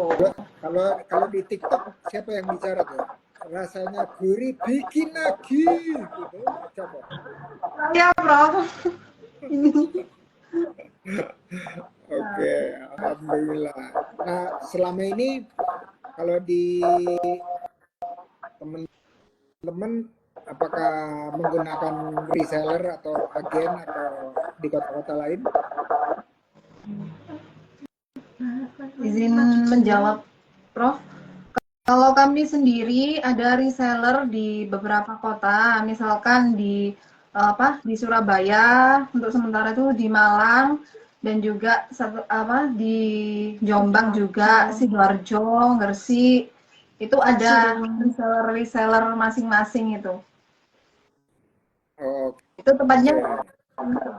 [SPEAKER 1] kalau kalau di TikTok siapa yang bicara tuh? Rasanya gurih, bikin lagi gitu. Siapa?
[SPEAKER 3] Ya, Prof. Ini.
[SPEAKER 1] Oke, alhamdulillah. Nah, selama ini kalau di teman-teman apakah menggunakan reseller atau agen atau di kota-kota lain?
[SPEAKER 3] Izin menjawab, Prof. Kalau kami sendiri ada reseller di beberapa kota, misalkan di di Surabaya, untuk sementara itu di Malang, dan juga di Jombang juga, Sidoarjo, Gresik, itu ada reseller-reseller masing-masing itu. Itu tempatnya,
[SPEAKER 1] Oke.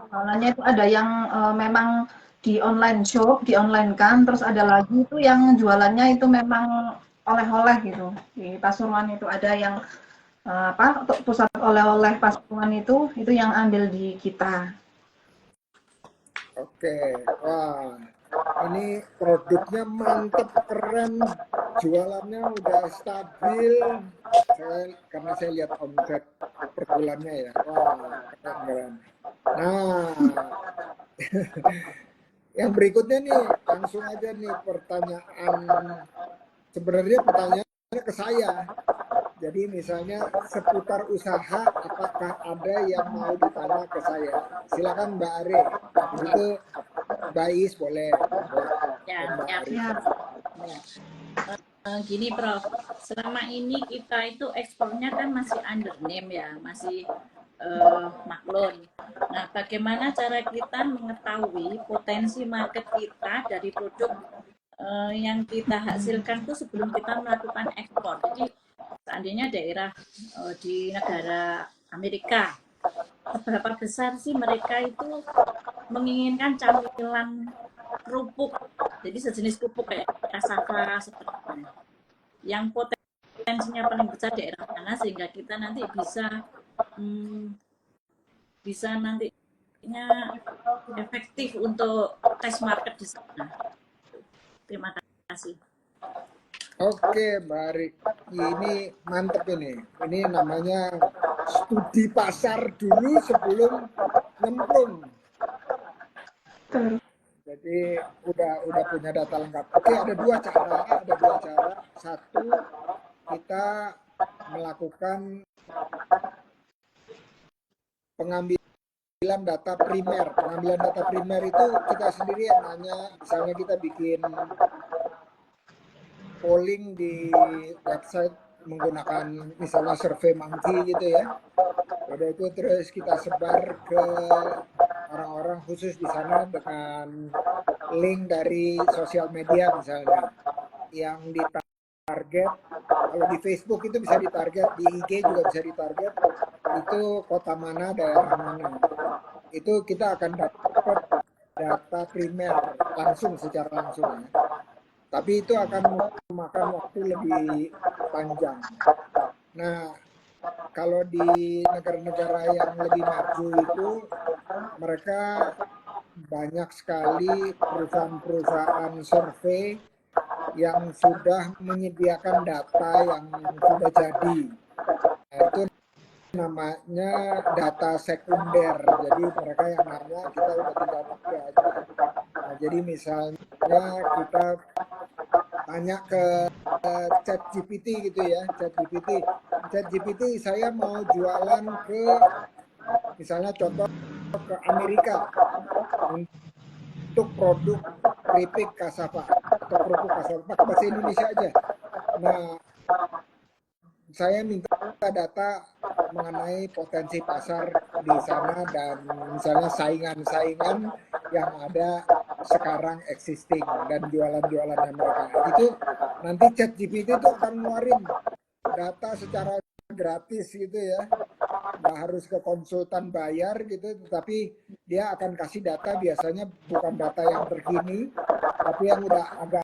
[SPEAKER 3] jualannya itu ada yang memang di online shop, di online kan, terus ada lagi itu yang jualannya itu memang oleh-oleh gitu. Di Pasuruan itu ada yang untuk pusat oleh-oleh Pasuruan itu yang ambil di kita.
[SPEAKER 1] Oke, wah, ini produknya mantep, keren, jualannya udah stabil. Karena saya lihat omset per bulannya ya, wah, keren keren. Nah, yang berikutnya nih, langsung aja nih pertanyaan. Sebenarnya pertanyaannya ke saya. Jadi misalnya seputar usaha, apakah ada yang mau ditanya ke saya? Silakan Mbak Are. Habis itu Mbak Is boleh buat
[SPEAKER 2] Ya,
[SPEAKER 1] Mbak
[SPEAKER 2] ya,
[SPEAKER 1] Arifah.
[SPEAKER 2] ya. Gini Prof, selama ini kita itu ekspornya kan masih under name ya, masih maklun. Nah, bagaimana cara kita mengetahui potensi market kita dari produk yang kita hasilkan itu sebelum kita melakukan ekspor? Jadi, seandainya daerah di negara Amerika, seberapa besar sih mereka itu menginginkan camilan kerupuk, jadi sejenis kerupuk kayak cassava seperti itu, yang potensinya paling besar daerah mana sehingga kita nanti bisa hmm, bisa nantinya efektif untuk tes market di sana. Terima kasih.
[SPEAKER 1] Oke, Mbak Arik. Ini mantep ini. Ini namanya studi pasar dulu sebelum nyemplung. Jadi udah punya data lengkap. Oke, ada dua cara, ada dua cara. Satu, kita melakukan pengambilan data primer. Pengambilan data primer itu kita sendiri yang nanya, misalnya kita bikin polling di website menggunakan misalnya Survey Monkey gitu ya. Udah itu terus kita sebar ke orang-orang khusus di sana dengan link dari sosial media misalnya yang ditarget. Kalau di Facebook itu bisa ditarget, di IG juga bisa ditarget, itu kota mana, daerah mana. Itu kita akan dapat data primer langsung, secara langsung ya. Tapi itu akan memakan waktu lebih panjang. Nah, kalau di negara-negara yang lebih maju itu mereka banyak sekali perusahaan-perusahaan survei yang sudah menyediakan data yang sudah jadi. Nah, itu namanya data sekunder. Jadi mereka yang nanya, kita udah tinggal pakai aja. Nah, jadi misalnya kita tanya ke ChatGPT gitu ya, ChatGPT saya mau jualan ke misalnya contoh ke Amerika untuk produk keripik cassava atau kerupuk cassava, pakai bahasa Indonesia aja. Nah, saya minta data mengenai potensi pasar di sana dan misalnya saingan-saingan yang ada sekarang existing dan jualan-jualannya mereka. Itu nanti ChatGPT itu akan ngeluarin data secara gratis gitu ya. Nggak harus ke konsultan bayar gitu, tetapi dia akan kasih data, biasanya bukan data yang terkini, tapi yang udah agak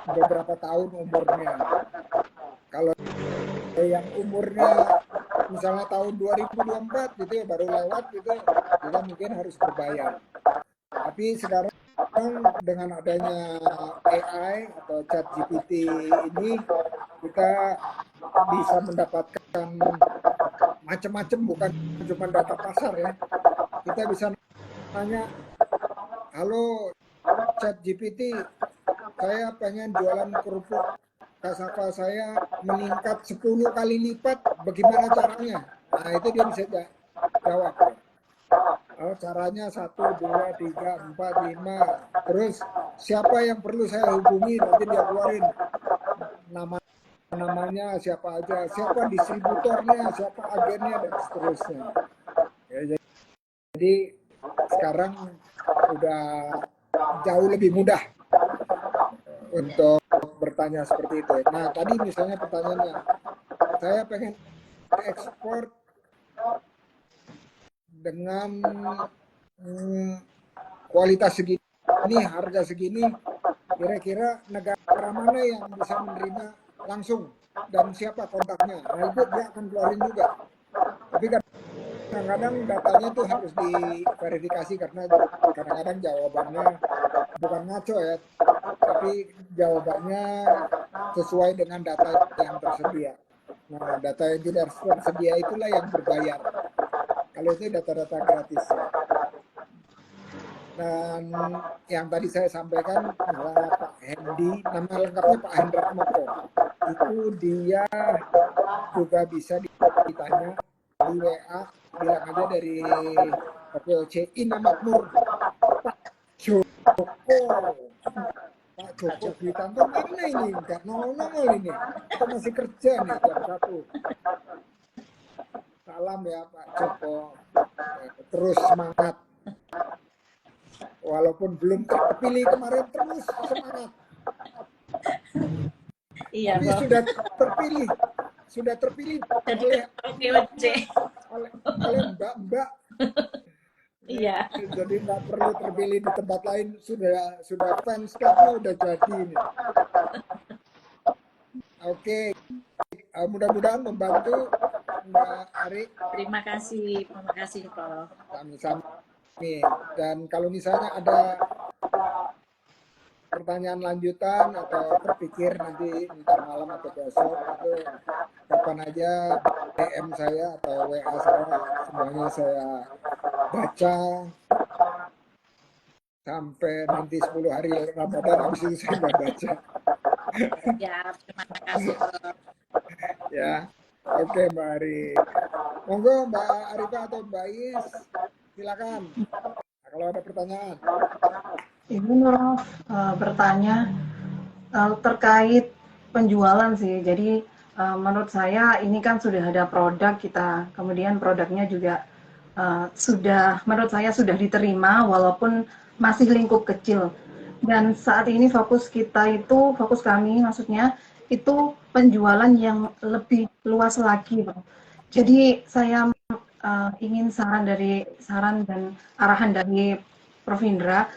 [SPEAKER 1] beberapa tahun umurnya. Kalau yang umurnya misalnya tahun 2024 gitu ya, baru lewat gitu, kita mungkin harus berbayar. Tapi sekarang dengan adanya AI atau ChatGPT ini, kita bisa mendapatkan macam-macam, bukan cuma data pasar ya. Kita bisa nanya, halo ChatGPT, saya pengen jualan kerupuk kasava saya meningkat 10 kali lipat, bagaimana caranya? Nah, itu dia bisa jawab. Oh, caranya 1, 2, 3, 4, 5. Terus siapa yang perlu saya hubungi, nanti dia keluarin namanya siapa aja, siapa distributornya, siapa agennya, dan seterusnya. Ya, jadi sekarang udah jauh lebih mudah untuk bertanya seperti itu. Nah, tadi misalnya pertanyaannya, saya pengen ekspor dengan kualitas segini, harga segini, kira-kira negara mana yang bisa menerima langsung dan siapa kontaknya. Nah, itu dia akan keluarin juga. Tapi kadang-kadang datanya tuh harus diverifikasi, karena kadang-kadang jawabannya bukan ngaco ya, tapi jawabannya sesuai dengan data yang tersedia. Nah, data yang tidak tersedia itulah yang berbayar. Kalau itu data-data gratis ya. Dan yang tadi saya sampaikan, misalnya Pak Hendy, nama lengkapnya Pak Hendra Moko, itu dia juga bisa ditanya di WA, bilang aja dari OPOC Ina Makmur, Pak Joko, Pak Joko Witanto mana ini? Nggak nongol-nongol ini, atau masih kerja nih jam 1. Salam ya Pak Joko, terus semangat. Walaupun belum terpilih kemarin, terus semangat.
[SPEAKER 2] Iya,
[SPEAKER 1] Tapi
[SPEAKER 2] Prof.
[SPEAKER 1] sudah terpilih
[SPEAKER 2] Jadi
[SPEAKER 1] oleh mbak-mbak.
[SPEAKER 2] Iya.
[SPEAKER 1] Jadi nggak perlu terpilih di tempat lain, sudah fans clubnya udah jadi ini. Oke, mudah-mudahan membantu Mbak Ari.
[SPEAKER 2] Terima kasih Prof.
[SPEAKER 1] Sami-sami. Dan kalau misalnya ada pertanyaan lanjutan atau terpikir nanti ntar malam atau besok, itu kapan aja DM saya atau WA saya, semuanya saya baca sampai nanti 10 hari Ramadan, habis itu saya nggak baca.
[SPEAKER 2] Ya, terima kasih Prof.
[SPEAKER 1] Ya, oke Mbak Ari. Monggo Mbak Arifah atau Mbak Is, silakan. Nah, kalau ada pertanyaan.
[SPEAKER 3] Ibu Nurul bertanya terkait penjualan sih. Jadi menurut saya ini kan sudah ada produk kita, kemudian produknya juga sudah, menurut saya sudah diterima walaupun masih lingkup kecil. Dan saat ini fokus kami maksudnya itu penjualan yang lebih luas lagi, Bang. Jadi saya ingin saran dan arahan dari Prof. Indra,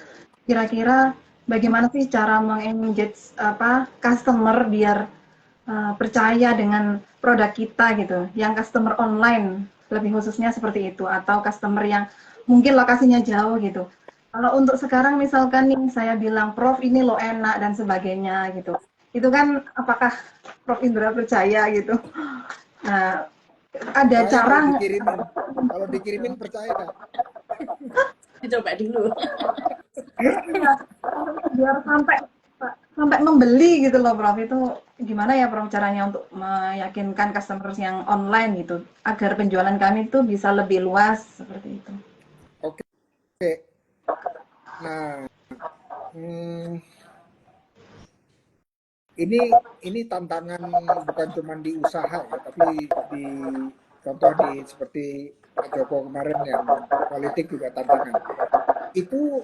[SPEAKER 3] kira-kira bagaimana sih cara mengengage customer biar percaya dengan produk kita gitu, yang customer online lebih khususnya seperti itu, atau customer yang mungkin lokasinya jauh gitu. Kalau untuk sekarang misalkan nih saya bilang Prof ini lo enak dan sebagainya gitu, itu kan apakah Prof Indra percaya gitu? Nah, ada
[SPEAKER 1] Percaya
[SPEAKER 3] cara
[SPEAKER 1] kalau dikirimin percaya.
[SPEAKER 2] Coba dulu.
[SPEAKER 3] ya, biar sampai membeli gitu loh Prof, itu gimana ya Prof caranya untuk meyakinkan customer yang online gitu agar penjualan kami itu bisa lebih luas seperti itu.
[SPEAKER 1] Oke. Nah, ini tantangan bukan cuma di usaha ya, tapi di contoh seperti Pak Joko kemarin yang politik juga tantangan. Itu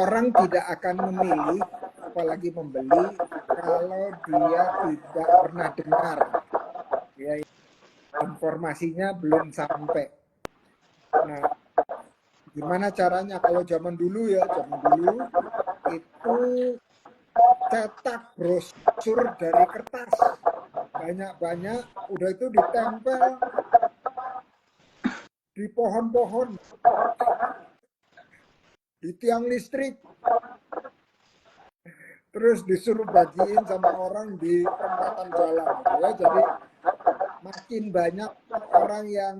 [SPEAKER 1] orang tidak akan memilih, apalagi membeli, kalau dia tidak pernah dengar, ya, informasinya belum sampai. Nah, Gimana caranya? Kalau zaman dulu ya, zaman dulu itu cetak brosur dari kertas banyak-banyak, udah itu ditempel di pohon-pohon, di tiang listrik, terus disuruh bagiin sama orang di perempatan jalan gitu ya. Jadi makin banyak orang yang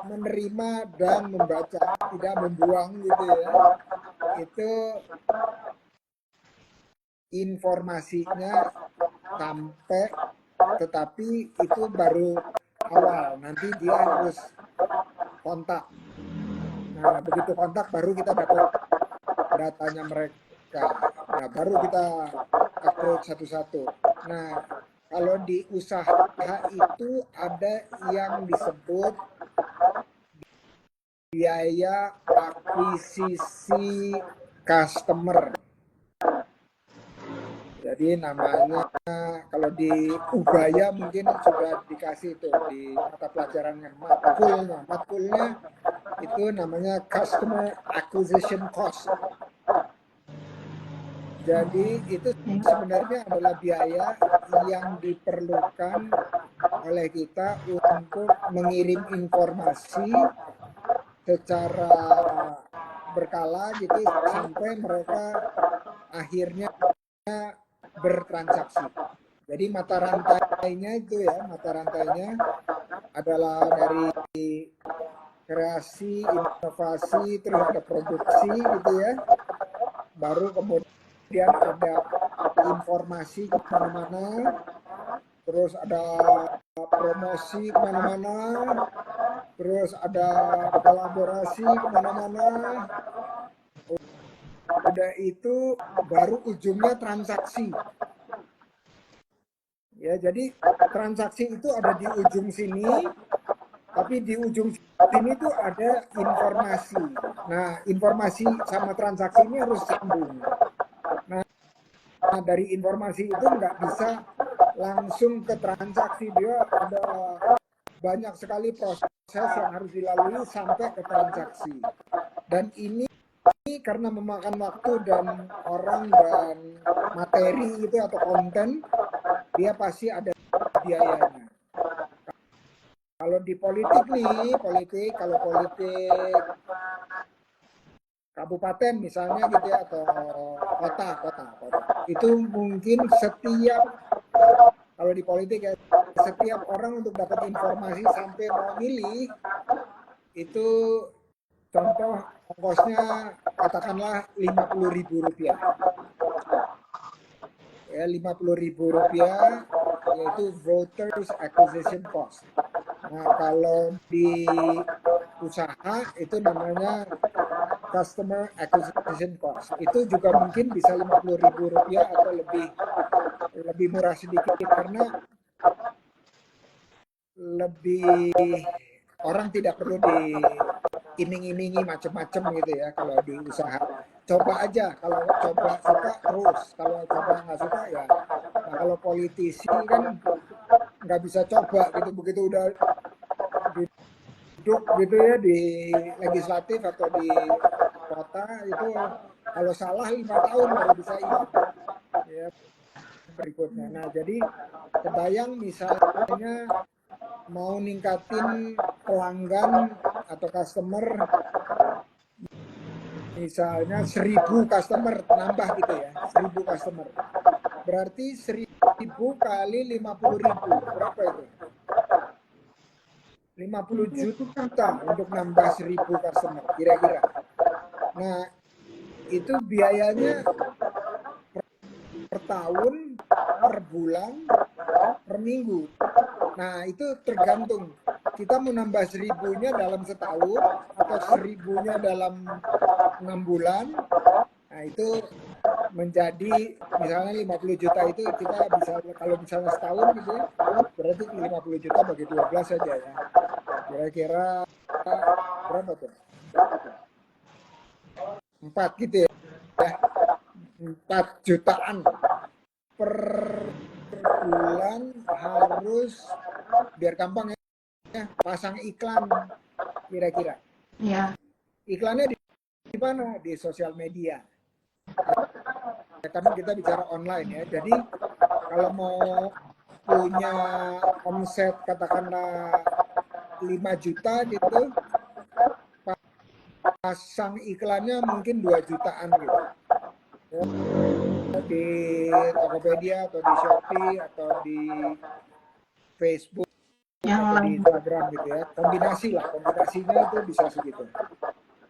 [SPEAKER 1] menerima dan membaca, tidak membuang gitu ya. Itu informasinya sampai, tetapi itu baru awal. Nanti dia harus kontak. Nah, begitu kontak baru kita dapat datanya mereka. Nah, baru kita approach satu-satu. Nah, kalau di usaha itu ada yang disebut biaya akuisisi customer. Jadi namanya kalau di Ubaya mungkin sudah dikasih itu di mata pelajarannya matkulnya. Matkulnya itu namanya customer acquisition cost. Jadi itu sebenarnya adalah biaya yang diperlukan oleh kita untuk mengirim informasi secara berkala gitu sampai mereka akhirnya bertransaksi. Jadi mata rantainya itu ya, mata rantainya adalah dari kreasi, inovasi, terus ada produksi gitu ya. Baru kemudian ada informasi kemana-mana, terus ada promosi kemana-mana, terus ada kolaborasi kemana-mana. Udah itu baru ujungnya transaksi. Ya, jadi transaksi itu ada di ujung sini, tapi di ujung sini tuh ada informasi. Nah, informasi sama transaksi ini harus sambung. Nah, dari informasi itu nggak bisa langsung ke transaksi, dia ada banyak sekali proses yang harus dilalui sampai ke transaksi. Dan ini karena memakan waktu dan orang dan materi itu atau konten, dia pasti ada biayanya. Kalau di politik nih, kalau politik kabupaten misalnya gitu ya, atau kota. Itu mungkin kalau di politik ya, setiap orang untuk dapat informasi sampai mau milih, itu contoh ongkosnya katakanlah Rp50.000. Ya, Rp50.000 yaitu voters acquisition cost. Nah, kalau di usaha itu namanya customer acquisition cost. Itu juga mungkin bisa Rp50.000 atau lebih murah sedikit karena lebih orang tidak perlu diiming-imingi macam-macam gitu ya kalau di usaha. Coba aja, kalau coba suka terus, kalau coba nggak suka ya. Nah, kalau politisi kan nggak bisa coba gitu, begitu udah duduk gitu ya di legislatif atau di kota itu, kalau salah 5 tahun baru bisa hilang ya berikutnya. Nah, jadi kebayang misalnya mau ningkatin pelanggan atau customer, misalnya 1.000 customer nambah gitu ya, 1.000 customer. Berarti 1.000 kali 50.000, berapa itu? 50 juta untuk nambah 1.000 customer, kira-kira. Nah, itu biayanya per tahun, per bulan, per minggu. Nah, itu tergantung. Kita mau nambah 1.000-nya dalam setahun atau 1.000-nya dalam 6 bulan. Nah, itu menjadi misalnya 50 juta itu kita bisa, kalau misalnya setahun gitu ya, berarti 50 juta bagi 12 saja ya. Kira-kira berapa tuh? 4 gitu ya. 4 jutaan per bulan harus, biar gampang ya, pasang iklan kira-kira.
[SPEAKER 3] Ya.
[SPEAKER 1] Iklannya di mana? Di sosial media. Ya, karena kita bicara online ya. Jadi kalau mau punya omset katakanlah 5 juta gitu, pasang iklannya mungkin 2 jutaan gitu. Di Tokopedia atau di Shopee atau di Facebook
[SPEAKER 3] Yang
[SPEAKER 1] atau di
[SPEAKER 3] lain.
[SPEAKER 1] Instagram gitu ya. Kombinasi lah, kombinasinya itu bisa segitu.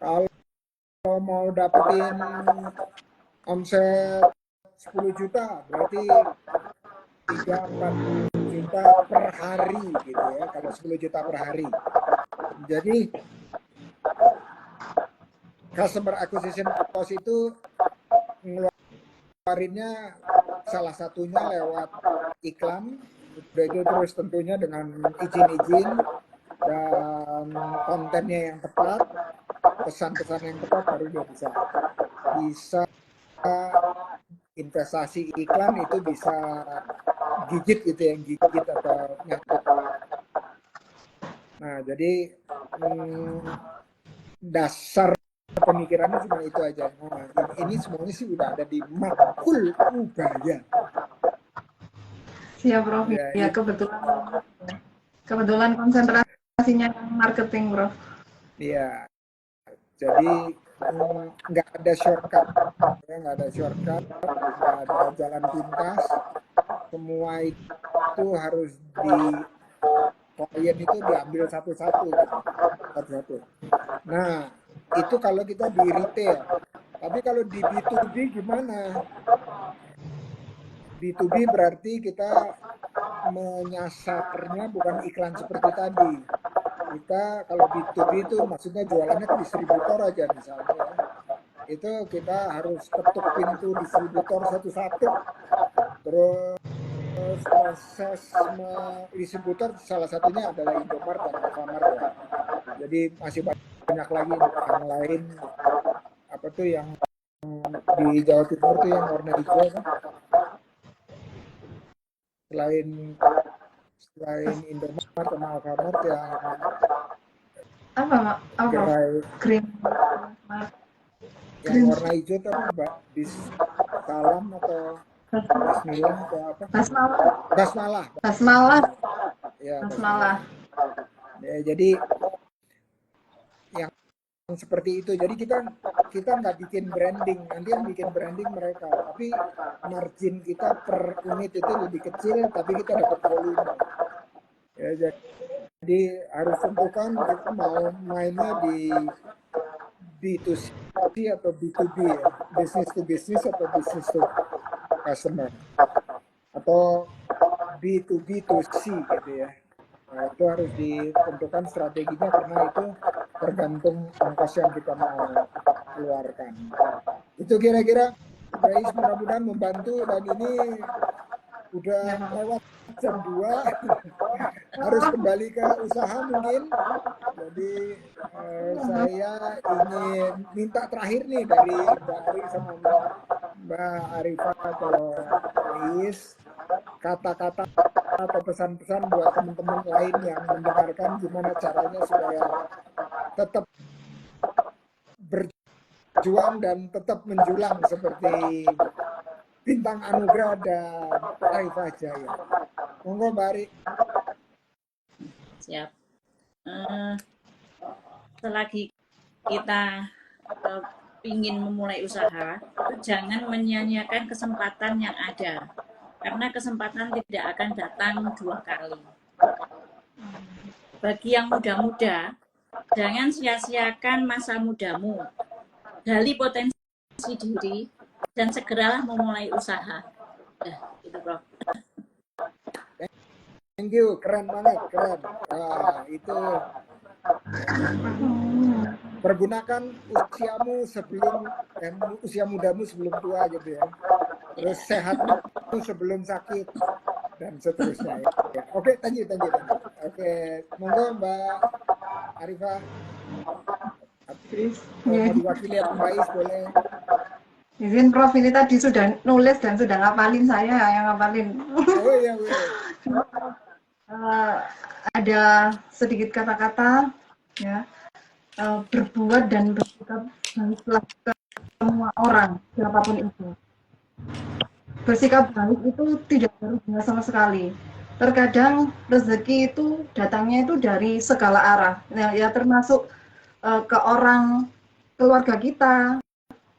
[SPEAKER 1] Kalau mau dapetin omset 10 juta berarti 3-4 juta per hari gitu ya, kalau 10 juta per hari. Jadi customer acquisition cost itu ngeluarinnya salah satunya lewat iklan, udah itu terus tentunya dengan izin-izin dan kontennya yang tepat, pesan-pesan yang tepat baru dia bisa investasi iklan itu bisa gigit gitu yang gigit atau nyangkut. Nah jadi dasar pemikirannya cuma itu aja. Nah ini semuanya sih udah ada di Makul Ubaya.
[SPEAKER 3] Siap Prof. Ya, kebetulan konsentrasinya marketing Prof.
[SPEAKER 1] Iya. Jadi nggak ada shortcut, ya, nggak ada shortcut, nggak ada jalan pintas. Semua itu harus klien itu diambil satu-satu. Nah, itu kalau kita di retail. Tapi kalau di B2B gimana? B2B berarti kita menyasarnya bukan iklan seperti tadi. Kita kalau B2B itu maksudnya jualannya ke distributor aja misalnya ya. Itu kita harus ketuk pintu distributor satu-satu. Terus proses distributor salah satunya adalah Indomaret dan Alfamart ya. Jadi masih banyak lagi yang lain, apa tuh yang di Jawa Timur tuh yang warna hijau kan? Selain Indomaret sama Alfamart yang gerai
[SPEAKER 3] Green.
[SPEAKER 1] yang warna hijau tuh apa? Bis Salam atau Basmilah atau apa?
[SPEAKER 3] Basmalah.
[SPEAKER 1] Ya,
[SPEAKER 3] Basmalah.
[SPEAKER 1] Ya, jadi yang seperti itu. Jadi kita nggak bikin branding, nanti yang bikin branding mereka. Tapi margin kita per unit itu lebih kecil, tapi kita dapat volume. Ya, jadi harus tentukan kita mau mainnya di B2C atau B2B ya, business to business atau business to customer, atau B2B to C gitu ya. Nah, itu harus ditentukan strateginya karena itu tergantung ongkos yang kita mau keluarkan. Itu kira-kira guys, mudah-mudahan membantu, dan ini udah lewat jam 2 harus kembali ke usaha mungkin. Jadi saya ingin minta terakhir nih dari Mbak Ari sama Mbak Arifah kalau please kata-kata atau pesan-pesan buat teman-teman lain yang mendengarkan gimana caranya supaya tetap berjuang dan tetap menjulang seperti bintang anugerah dan Arifah Jaya. Monggo Mbak Ari.
[SPEAKER 2] Siap. Selagi kita ingin memulai usaha, jangan menyia-nyiakan kesempatan yang ada. Karena kesempatan tidak akan datang 2 kali. Bagi yang muda-muda, jangan sia-siakan masa mudamu. Gali potensi diri dan segeralah memulai usaha. Itu Prof.
[SPEAKER 1] Thank you, keren banget, keren. Wah, itu pergunakan usia mudamu sebelum tua gitu ya. Terus sehatmu sebelum sakit dan seterusnya ya. Oke, thank you. Oke, monggo Mbak Arifah. Mau diwakili Mbak Is boleh.
[SPEAKER 3] Izin Prof, ini tadi sudah nulis dan sudah ngapalin, saya yang ngapalin.
[SPEAKER 1] Oh iya.
[SPEAKER 3] Ada sedikit kata-kata ya. berbuat dan bersikap baiklah ke semua orang, siapapun itu. Bersikap baik itu tidak berubah sama sekali. Terkadang rezeki itu datangnya itu dari segala arah. Nah, ya termasuk ke orang keluarga kita,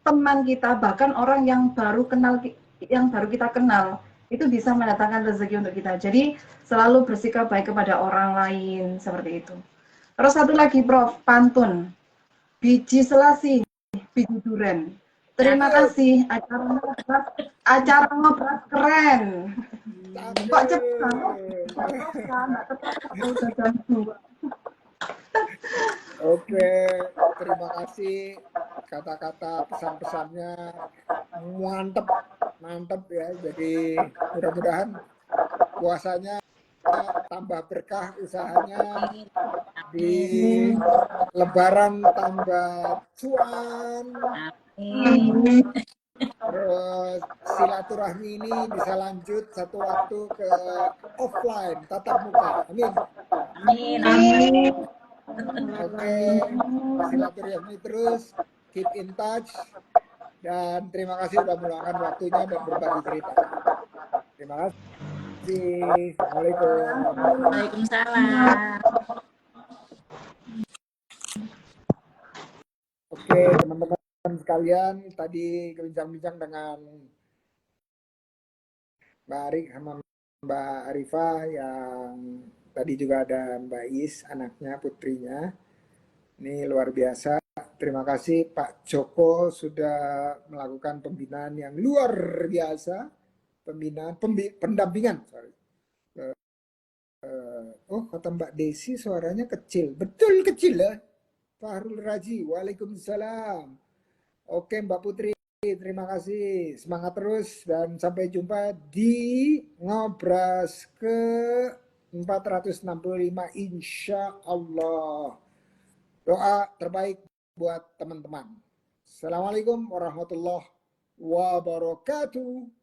[SPEAKER 3] teman kita, bahkan orang yang baru kita kenal itu bisa mendatangkan rezeki untuk kita. Jadi selalu bersikap baik kepada orang lain seperti itu. Terus satu lagi Prof, pantun. Biji selasih, biji duren. Terima
[SPEAKER 2] Cakep.
[SPEAKER 3] kasih acara ngobrol keren. Kok cepet banget?
[SPEAKER 1] Cakep.
[SPEAKER 3] Nggak terasa udah jam 2.
[SPEAKER 1] Oke, terima kasih kata-kata pesan-pesannya mantep, mantep ya. Jadi mudah-mudahan puasanya tambah berkah usahanya, di
[SPEAKER 2] Amin.
[SPEAKER 1] Lebaran tambah cuan,
[SPEAKER 2] Amin.
[SPEAKER 1] terus silaturahmi ini bisa lanjut satu waktu ke offline, tatap muka. Amin.
[SPEAKER 2] Amin.
[SPEAKER 3] Amin.
[SPEAKER 1] Oke, silaturahmi terus, keep in touch, dan terima kasih sudah meluangkan waktunya dan berbagi cerita. Terima kasih. Assalamualaikum.
[SPEAKER 2] Waalaikumsalam.
[SPEAKER 1] Oke, teman-teman sekalian, tadi bincang-bincang dengan Mbak Arik sama Mbak Arifah, yang tadi juga ada Mbak Is, anaknya, putrinya. Ini luar biasa. Terima kasih Pak Joko sudah melakukan pembinaan yang luar biasa. Pendampingan. Sorry. Oh, kata Mbak Desi suaranya kecil. Betul kecil ya. Fahrul Raji, Waalaikumsalam. Oke Mbak Putri, terima kasih. Semangat terus dan sampai jumpa di Ngobras ke 465 insya Allah. Doa terbaik buat teman-teman. Assalamualaikum warahmatullahi wabarakatuh.